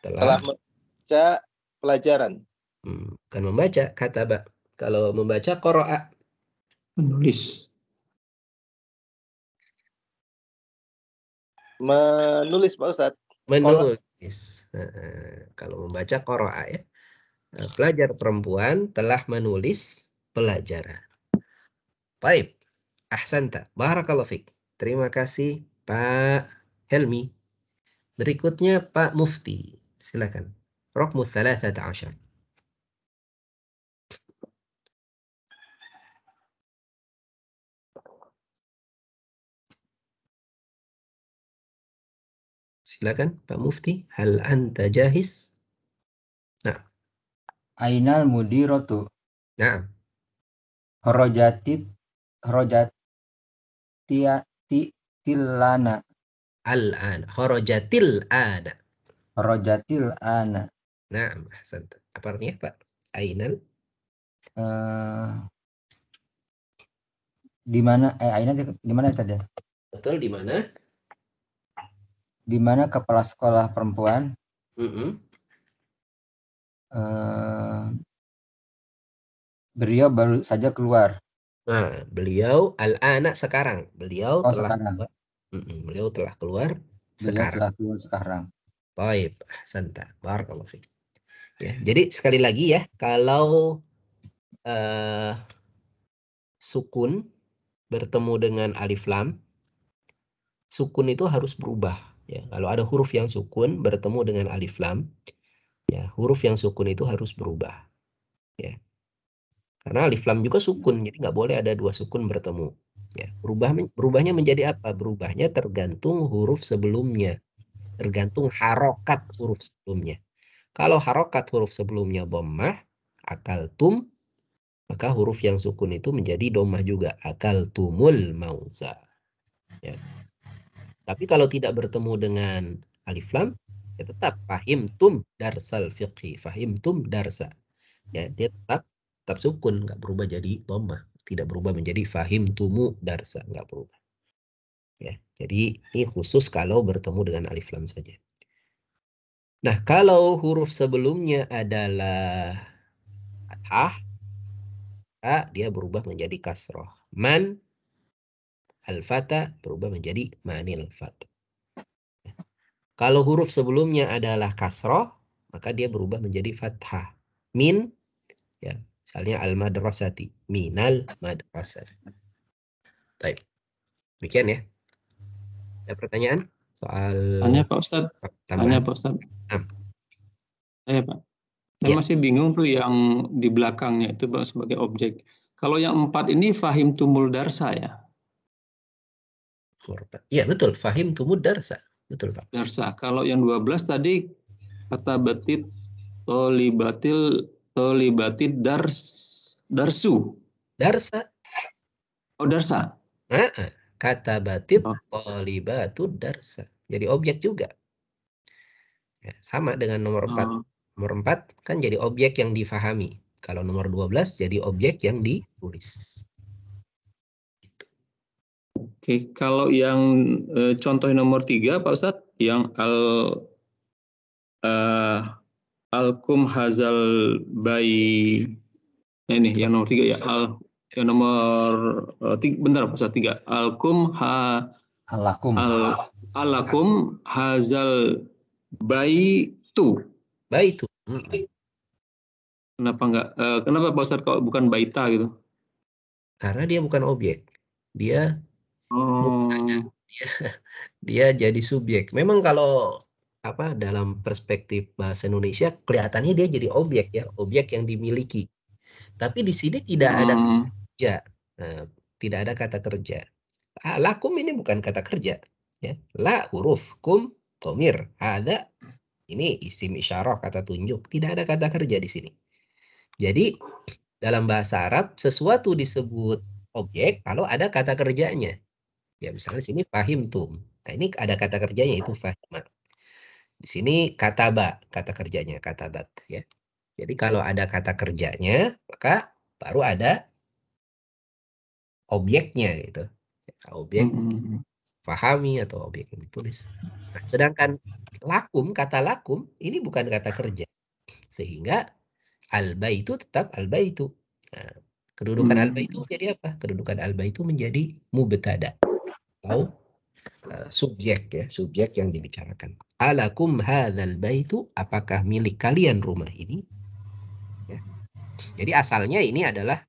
[SPEAKER 10] telah membaca pelajaran.
[SPEAKER 1] Bukan membaca, kataba. Kalau membaca qara'a.
[SPEAKER 2] Menulis.
[SPEAKER 10] Menulis Pak Ustadz.
[SPEAKER 1] Menulis. Kalau membaca qara'a ya. Pelajar perempuan telah menulis pelajaran. Baik. Ahsanta. Barakallahu fiik. Terima kasih Pak Helmi. Berikutnya Pak Mufti. Silakan. Raqmu 13. Silakan Pak Mufti. Hal anta jahis? Nah.
[SPEAKER 4] Ainal mudiratu.
[SPEAKER 1] Nah.
[SPEAKER 4] Tilana.
[SPEAKER 1] Al-ana. Kharajatil ana.
[SPEAKER 4] Kharajatil ana.
[SPEAKER 1] Nah, ahsanta. Apa artinya Pak? Ainal?
[SPEAKER 4] Di mana? Ainal di mana tadi?
[SPEAKER 1] Betul, di mana?
[SPEAKER 4] Di mana kepala sekolah perempuan? Beliau baru saja keluar.
[SPEAKER 1] Nah, beliau al-ana sekarang. Beliau telah
[SPEAKER 4] sekarang.
[SPEAKER 1] Beliau telah keluar sekarang. Baik, ahsanta. Barakallahu fiik. Ya, jadi sekali lagi ya, kalau sukun bertemu dengan alif lam, sukun itu harus berubah. Ya, kalau ada huruf yang sukun bertemu dengan alif lam, ya huruf yang sukun itu harus berubah. Ya, karena alif lam juga sukun, jadi nggak boleh ada dua sukun bertemu. Ya, berubahnya menjadi apa? Berubahnya tergantung huruf sebelumnya, tergantung harokat huruf sebelumnya. Kalau harokat huruf sebelumnya dhammah, akaltum, maka huruf yang sukun itu menjadi dhammah juga. Akaltumul mauza. Ya. Tapi kalau tidak bertemu dengan alif lam, ya tetap fahimtum darsal fiqhi, fahimtum darsa. Ya, dia tetap sukun, nggak berubah jadi dhammah, tidak berubah menjadi fahimtumu darsa, nggak berubah. Ya, jadi ini khusus kalau bertemu dengan alif lam saja. Nah, kalau huruf sebelumnya adalah fathah, dia berubah menjadi kasroh. Man al-fata berubah menjadi manil fata. Kalau huruf sebelumnya adalah kasroh, maka dia berubah menjadi fathah. Min, ya, misalnya al-madrasati, minal madrasati. Baik, demikian ya. Ada pertanyaan soal
[SPEAKER 2] Tanya Pak Ustadz. Tanya
[SPEAKER 1] tambahan?
[SPEAKER 2] Pak Ustadz. Pak. Saya
[SPEAKER 1] Ya.
[SPEAKER 2] masih bingung tuh yang di belakangnya itu Pak sebagai objek. Kalau yang 4 ini fahim tumul darsa ya?
[SPEAKER 1] Iya betul, fahim tumud darsa. Betul Pak.
[SPEAKER 2] Darsa. Kalau yang 12 tadi kata batit tolibatid darsu.
[SPEAKER 1] Darsa.
[SPEAKER 2] Oh darsa.
[SPEAKER 1] Kata batit tolibatud darsa. Jadi objek juga. Ya, sama dengan nomor 4. Nomor 4 kan jadi objek yang difahami. Kalau nomor 12 jadi objek yang ditulis.
[SPEAKER 2] Oke, kalau yang contoh nomor 3 Pak Ustadz, yang alkum hazal bayi, ini yang nomor 3 ya, yang nomor bentar Pak Ustadz, 3 alakum hazal baitu. Kenapa Pak Ustadz kok bukan baita gitu?
[SPEAKER 1] Karena dia bukan objek. Dia dia jadi subjek. Memang kalau dalam perspektif bahasa Indonesia kelihatannya dia jadi objek ya, objek yang dimiliki. Tapi di sini tidak ada kerja. Tidak ada kata kerja. Lakum ini bukan kata kerja ya. La huruf, kum dhamir, hada ini isim isyarah, kata tunjuk. Tidak ada kata kerja di sini. Jadi dalam bahasa Arab sesuatu disebut objek kalau ada kata kerjanya. Ya misalnya sini fahimtum. Nah ini ada kata kerjanya itu fahima. Di sini kataba, kata kerjanya katabat ya. Jadi kalau ada kata kerjanya maka baru ada objeknya gitu. Objek fahami atau objek yang ditulis. Nah, sedangkan lakum, kata lakum ini bukan kata kerja. Sehingga al-baitu tetap al-baitu. Nah, kedudukan al-baitu jadi apa? Kedudukan al-baitu menjadi mubtada atau subjek ya, subjek yang dibicarakan. Alakum hadzal baitu, apakah milik kalian rumah ini? Ya. Jadi asalnya ini adalah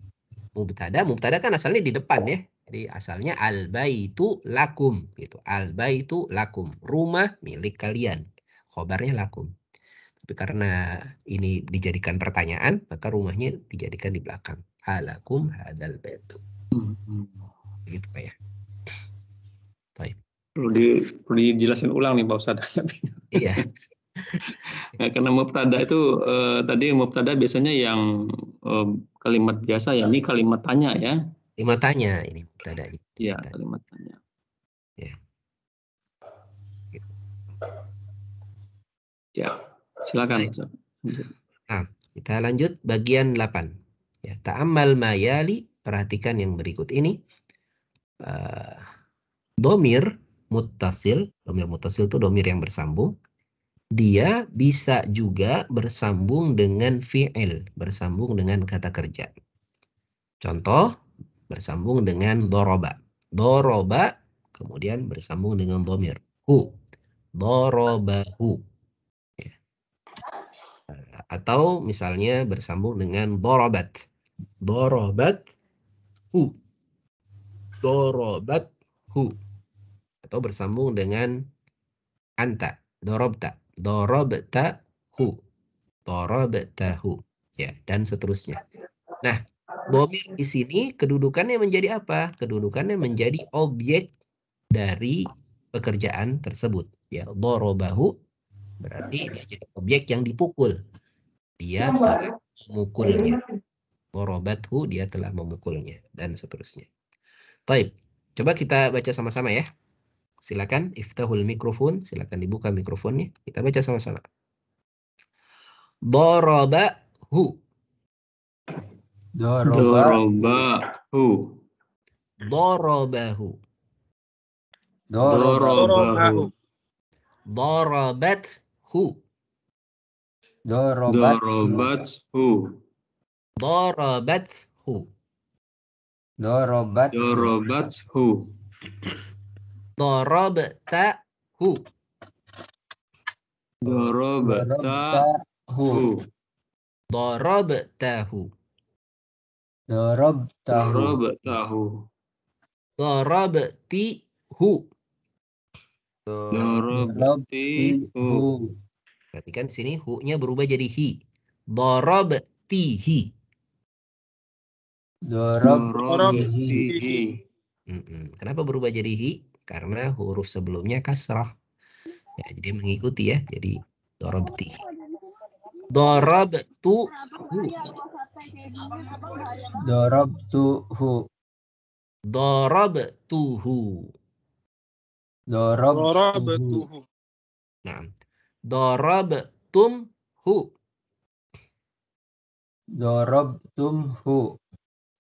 [SPEAKER 1] mubtada. Mubtada kan asalnya di depan ya. Jadi asalnya al-baitu lakum gitu. Al-baitu lakum, rumah milik kalian. Khobarnya lakum. Tapi karena ini dijadikan pertanyaan, maka rumahnya dijadikan di belakang. Alakum hadzal baitu. Begitu Pak ya. Baik.
[SPEAKER 2] Perlu dijelasin ulang nih Pak Ustadz.
[SPEAKER 1] Iya.
[SPEAKER 2] Nah, karena mubtada itu tadi mubtada biasanya yang kalimat biasa ya, ini kalimat tanya ya.
[SPEAKER 1] Kalimat tanya ini mubtada.
[SPEAKER 2] Iya, kalimat tanya.
[SPEAKER 1] Ya.
[SPEAKER 2] Ya, silakan.
[SPEAKER 1] Nah, kita lanjut bagian 8. Ya, ta'ammal mayali, perhatikan yang berikut ini. Domir muttasil itu domir yang bersambung. Dia bisa juga bersambung dengan fi'il, bersambung dengan kata kerja. Contoh, bersambung dengan doroba. Doroba, kemudian bersambung dengan domir. Hu. Dorobahu. Ya. Atau misalnya bersambung dengan dorobat. Dorobat hu. Dorobat hu. Atau bersambung dengan anta. Dorobta. Dorobtahu. Dorobtahu. Ya, dan seterusnya. Nah, dhamir di sini kedudukannya menjadi apa? Kedudukannya menjadi objek dari pekerjaan tersebut. Ya, dorobahu berarti dia jadi objek yang dipukul. Dia telah memukulnya. Dorobathu, dia telah memukulnya. Dan seterusnya. Baik, coba kita baca sama-sama ya. Silakan, iftahul mikrofon. Silakan dibuka mikrofonnya. Kita baca sama-sama. Dorobahu.
[SPEAKER 2] Dorobahu.
[SPEAKER 1] Dorobahu.
[SPEAKER 2] Dorobahu.
[SPEAKER 1] Dorobathu.
[SPEAKER 2] Dorobathu.
[SPEAKER 1] Dorobathu.
[SPEAKER 2] Dorobathu.
[SPEAKER 1] Dorobtahu.
[SPEAKER 2] Dorobtahu.
[SPEAKER 1] Dorobtahu.
[SPEAKER 2] Dorobtahu.
[SPEAKER 1] Dorobtihu.
[SPEAKER 2] Dorobtihu.
[SPEAKER 1] Perhatikan di sini hu-nya berubah jadi hi. Dorobtihi.
[SPEAKER 2] Dorobtihi.
[SPEAKER 1] Kenapa berubah jadi hi? Karena huruf sebelumnya kasrah. Ya, jadi mengikuti ya. Jadi dorobtihi. Dorobtuhu.
[SPEAKER 4] Dorobtuhu.
[SPEAKER 1] Dorobtuhu.
[SPEAKER 7] Dorobtuhu.
[SPEAKER 1] Nah, dorobtumhu.
[SPEAKER 4] Dorobtumhu.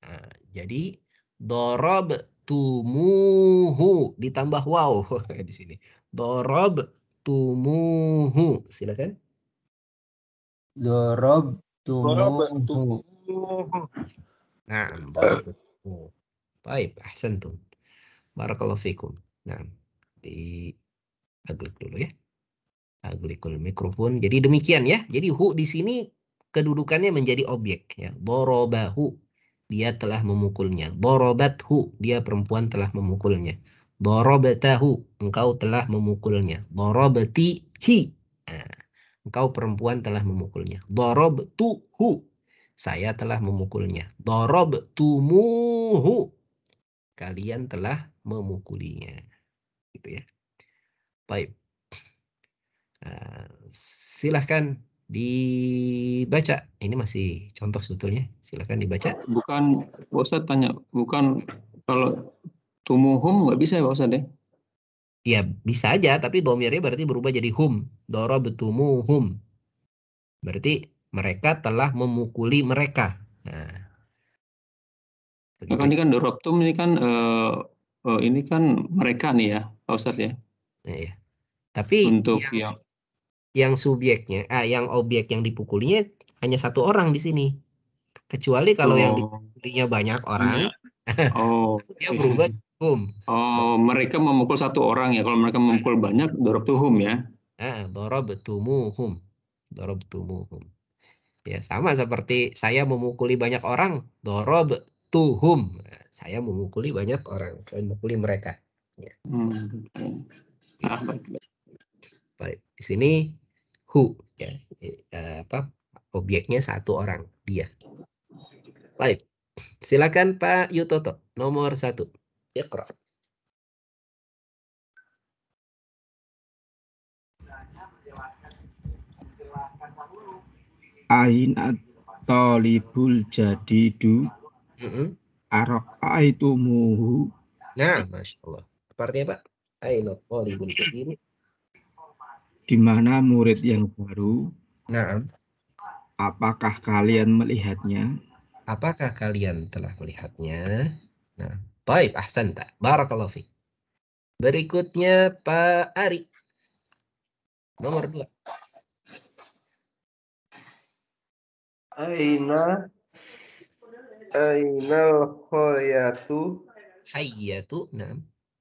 [SPEAKER 1] Nah, jadi dorobtumuhu ditambah waw di sini. Dorobtumuhu. Silakan.
[SPEAKER 4] Dorobtumuhu.
[SPEAKER 1] Nah, dorobtumuhu. Baik, ahsantum. Barakallahu fikum. Nah, di aglik dulu ya. Aglikul mikrofon. Jadi demikian ya. Jadi hu di sini kedudukannya menjadi objek ya. Dorobahu, dia telah memukulnya. Dorobathu, dia perempuan telah memukulnya. Dorobatahu, engkau telah memukulnya. Dorobatihi, nah, engkau perempuan telah memukulnya. Dorobtuhu, saya telah memukulnya. Dorobtumuhu, kalian telah memukulinya. Gitu ya. Baik. Silahkan dibaca. Ini masih contoh sebetulnya. Silahkan dibaca.
[SPEAKER 2] Bukan, Pak Ustadz tanya, bukan kalau tumuhum nggak bisa ya Pak Ustadz ya?
[SPEAKER 1] Ya bisa aja, tapi domirnya berarti berubah jadi hum. Dorobtumuhum. Berarti mereka telah memukuli mereka. Nah,
[SPEAKER 2] Ya kan ini kan dorobtum ini kan mereka nih ya Pak Ustadz ya.
[SPEAKER 1] ya. Tapi
[SPEAKER 2] untuk
[SPEAKER 1] yang subjeknya, yang objek yang dipukulinya hanya satu orang di sini. Kecuali kalau yang dipukulinya banyak orang, dia berubah hum.
[SPEAKER 2] Mereka memukul satu orang ya. Kalau mereka memukul banyak, dorobtuhum ya.
[SPEAKER 1] Dorobtumuhum. Dorobtumuhum. Ya, sama seperti saya memukuli banyak orang, dorobtuhum. Saya memukuli banyak orang, saya memukuli mereka. Ya. Baik, di sini hu ya. Objeknya satu orang, dia. Baik. Silakan Pak Yutoto, nomor 1. Iqra.
[SPEAKER 6] Aina talibul jadidu ara'aitumuhu.
[SPEAKER 1] Nah, Masya Allah. Artinya Pak, aina talibul jadidu.
[SPEAKER 6] Di mana murid yang baru?
[SPEAKER 1] Nah.
[SPEAKER 6] Apakah kalian melihatnya?
[SPEAKER 1] Apakah kalian telah melihatnya? Nah, baik, ahsanta. Barakallahu fiik. Berikutnya Pak Ari. Nomor 2.
[SPEAKER 3] Ainal khayatu.
[SPEAKER 1] Hayyatu, nah.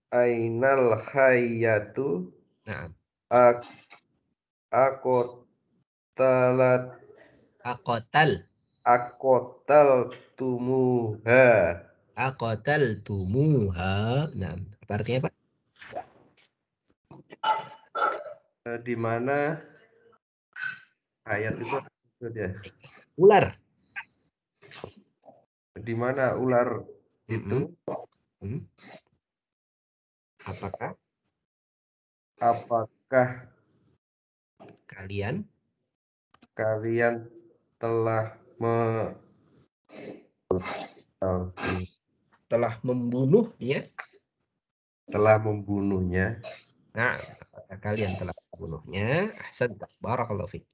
[SPEAKER 3] Ainal hayyatu.
[SPEAKER 1] Nah.
[SPEAKER 3] Akotal tumuha.
[SPEAKER 1] Akotal tumuha. Nah, apa artinya Pak?
[SPEAKER 3] Di mana ayat itu maksudnya?
[SPEAKER 1] Ular.
[SPEAKER 3] Di mana ular itu?
[SPEAKER 1] Apakah
[SPEAKER 3] kalian telah
[SPEAKER 1] Telah membunuhnya.
[SPEAKER 3] Telah membunuhnya.
[SPEAKER 1] Nah, apakah kalian telah membunuhnya? Ahsan, barakallahu fiik.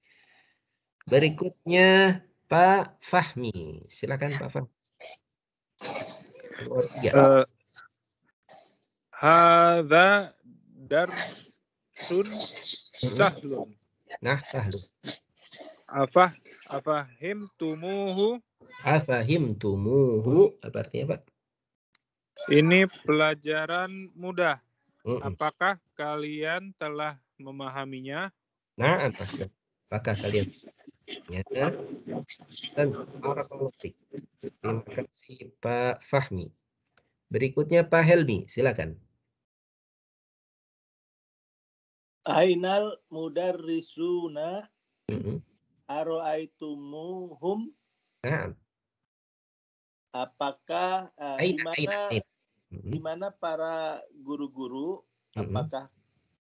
[SPEAKER 1] Berikutnya Pak Fahmi. Silakan Pak Fahmi. Nomor 3.
[SPEAKER 7] Hadza darsun sahlun.
[SPEAKER 1] Nah, sahlun.
[SPEAKER 7] Afahimtumuhu.
[SPEAKER 1] Afahimtumuhu. Apa artinya, Pak?
[SPEAKER 7] Ini pelajaran mudah. Apakah kalian telah memahaminya?
[SPEAKER 1] Nah, apakah kalian dan barakallahu fiik. Terima kasih Pak Fahmi. Berikutnya Pak Helmi, silakan.
[SPEAKER 10] Ainal mudarrisuna aroaitumuhum.
[SPEAKER 1] Nah.
[SPEAKER 10] Apakah di mana para guru-guru? Apakah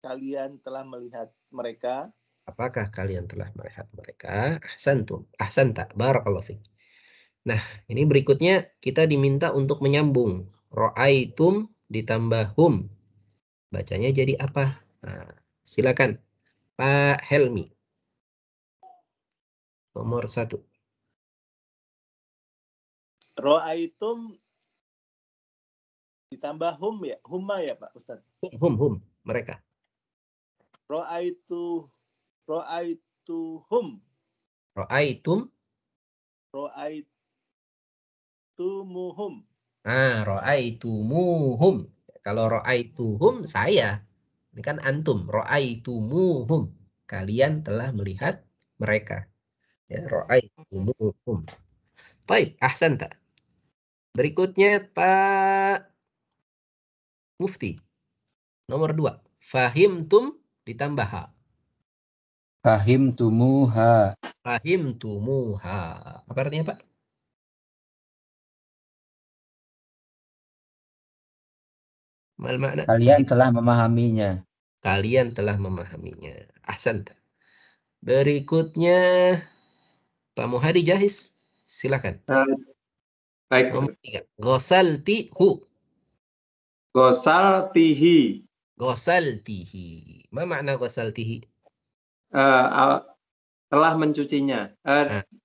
[SPEAKER 10] kalian telah melihat mereka?
[SPEAKER 1] Apakah kalian telah melihat mereka? Ahsantum. Ahsanta. Barakallahu fiik. Nah, ini berikutnya kita diminta untuk menyambung. Ra'aitum ditambah hum. Bacanya jadi apa? Nah, silakan Pak Helmi. Nomor 1.
[SPEAKER 10] Ra'aitum ditambah hum ya? Huma ya Pak Ustaz?
[SPEAKER 1] Hum. Mereka.
[SPEAKER 10] Ra'aituhum.
[SPEAKER 1] Ra'aitum.
[SPEAKER 10] Ra'aitumuhum.
[SPEAKER 1] Ra'aitumuhum. Kalau ra'aituhum saya. Ini kan antum. Ra'aitumuhum. Kalian telah melihat mereka. Ya, ra'aitumuhum. Baik, ahsanta. Berikutnya Pak Mufti. Nomor 2. Fahimtum ditambah ha.
[SPEAKER 4] Fahimtumuha.
[SPEAKER 1] Fahimtumuha. Apa artinya, Pak? Mal makna?
[SPEAKER 4] Kalian telah memahaminya.
[SPEAKER 1] Kalian telah memahaminya. Ahsanta. Berikutnya Pak Muhadi Jahis. Silakan.
[SPEAKER 9] Baik.
[SPEAKER 1] Nomor 3. Ghasaltihu.
[SPEAKER 9] Ghasaltihi.
[SPEAKER 1] Ghasaltihi. Ma makna ghasaltihi?
[SPEAKER 9] Telah mencucinya.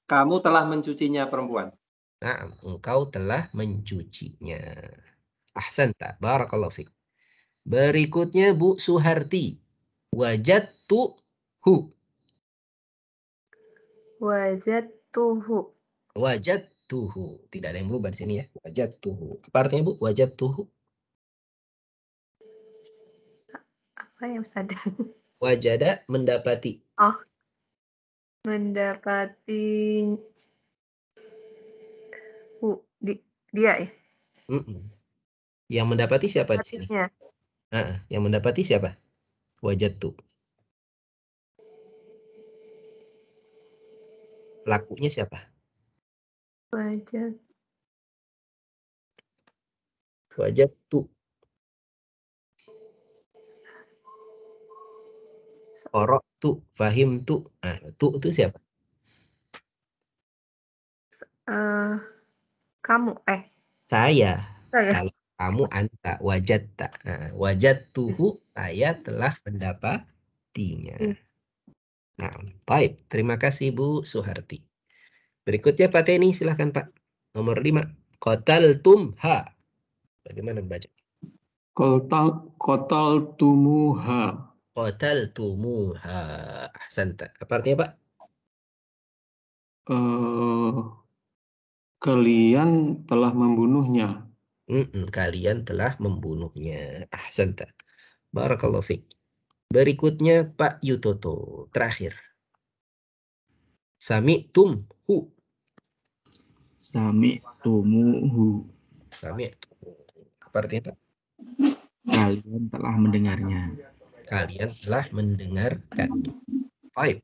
[SPEAKER 9] Kamu telah mencucinya, perempuan.
[SPEAKER 1] Nah, engkau telah mencucinya. Ahsanta. Barakallahu fiik. Berikutnya Bu Suharti. Wajadtuhu. Wajadtuhu. Tidak ada yang berubah di sini ya. Wajadtuhu. Apa artinya, Bu? Wajadtuhu.
[SPEAKER 5] Apa yang sadar?
[SPEAKER 1] Wajada mendapati.
[SPEAKER 5] Oh. Mendapati dia ya.
[SPEAKER 1] Yang mendapati siapa di sini? Yang mendapati siapa? Wajadtu. Pelakunya siapa? Wajadtu. Qara'tu, fahimtu. Nah, tu itu siapa?
[SPEAKER 5] Kamu.
[SPEAKER 1] Saya. Kalau kamu anta, wajadta. Nah, wajadtuhu, saya telah mendapatinya. Nah, baik. Terima kasih Bu Suharti. Berikutnya Pak Teni, silahkan Pak. Nomor 5. Qataltumha. Bagaimana membaca?
[SPEAKER 2] Qataltumuha.
[SPEAKER 1] Qataltumuha. Ahsanta. Apa artinya, Pak?
[SPEAKER 2] Kalian telah membunuhnya.
[SPEAKER 1] Kalian telah membunuhnya. Ahsanta. Barakallahu fiik. Berikutnya Pak Yutoto. Terakhir. Sami'tumhu.
[SPEAKER 6] Sami'tumuhu.
[SPEAKER 1] Sami'tumuhu. Apa artinya, Pak?
[SPEAKER 6] Kalian telah mendengarnya.
[SPEAKER 1] Kalian telah mendengarkan. Baik.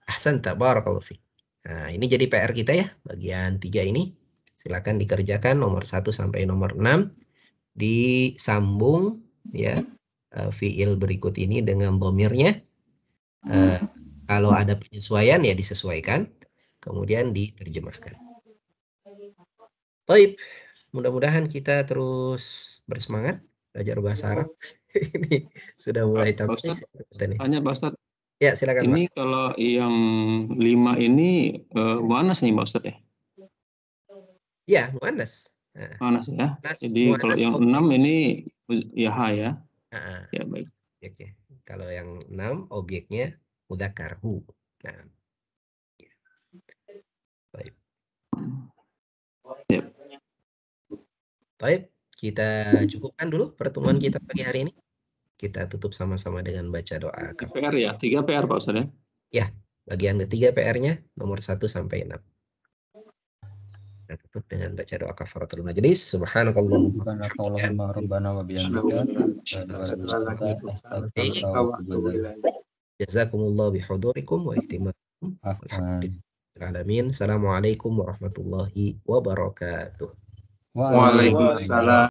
[SPEAKER 1] Ahsanta. Barakallahu fiik. Nah, ini jadi PR kita ya. Bagian 3 ini. Silakan dikerjakan nomor 1 sampai nomor 6. Disambung ya fiil berikut ini dengan dhamirnya. Kalau ada penyesuaian ya disesuaikan, kemudian diterjemahkan. Baik, mudah-mudahan kita terus bersemangat belajar bahasa Arab. Ini sudah mulai
[SPEAKER 2] Pak
[SPEAKER 1] tampil.
[SPEAKER 2] Ustadz, tanya Pak Ustadz.
[SPEAKER 1] Ya, silakan
[SPEAKER 2] Ini
[SPEAKER 1] Pak.
[SPEAKER 2] kalau yang 5 ini muannas nih Pak Ustadz ya?
[SPEAKER 1] Ya, muannas. Nah,
[SPEAKER 2] Muannas ya. Jadi
[SPEAKER 1] muannas
[SPEAKER 2] kalau yang
[SPEAKER 1] objek.
[SPEAKER 2] 6 ini ya ha ya.
[SPEAKER 1] Nah,
[SPEAKER 2] Ya baik.
[SPEAKER 1] oke. Kalau yang 6 objeknya mudzakkar hu. Nah. Baik.
[SPEAKER 2] Ya.
[SPEAKER 1] Baik, kita cukupkan dulu pertemuan kita pagi hari ini. Kita tutup sama-sama dengan baca doa.
[SPEAKER 2] PR ya, 3 PR Pak Ustadz ya.
[SPEAKER 1] Ya, bagian ketiga PR-nya nomor 1 sampai 6. Kita tutup dengan baca doa kafaratul majlis. Subhanakallahumma
[SPEAKER 4] rabbana wa bihamdika
[SPEAKER 1] jazakumullah bihudurikum wa ihtimakum. Alhamdulillahirrahmanirrahim. Assalamualaikum warahmatullahi wabarakatuh.
[SPEAKER 4] Waalaikumsalam.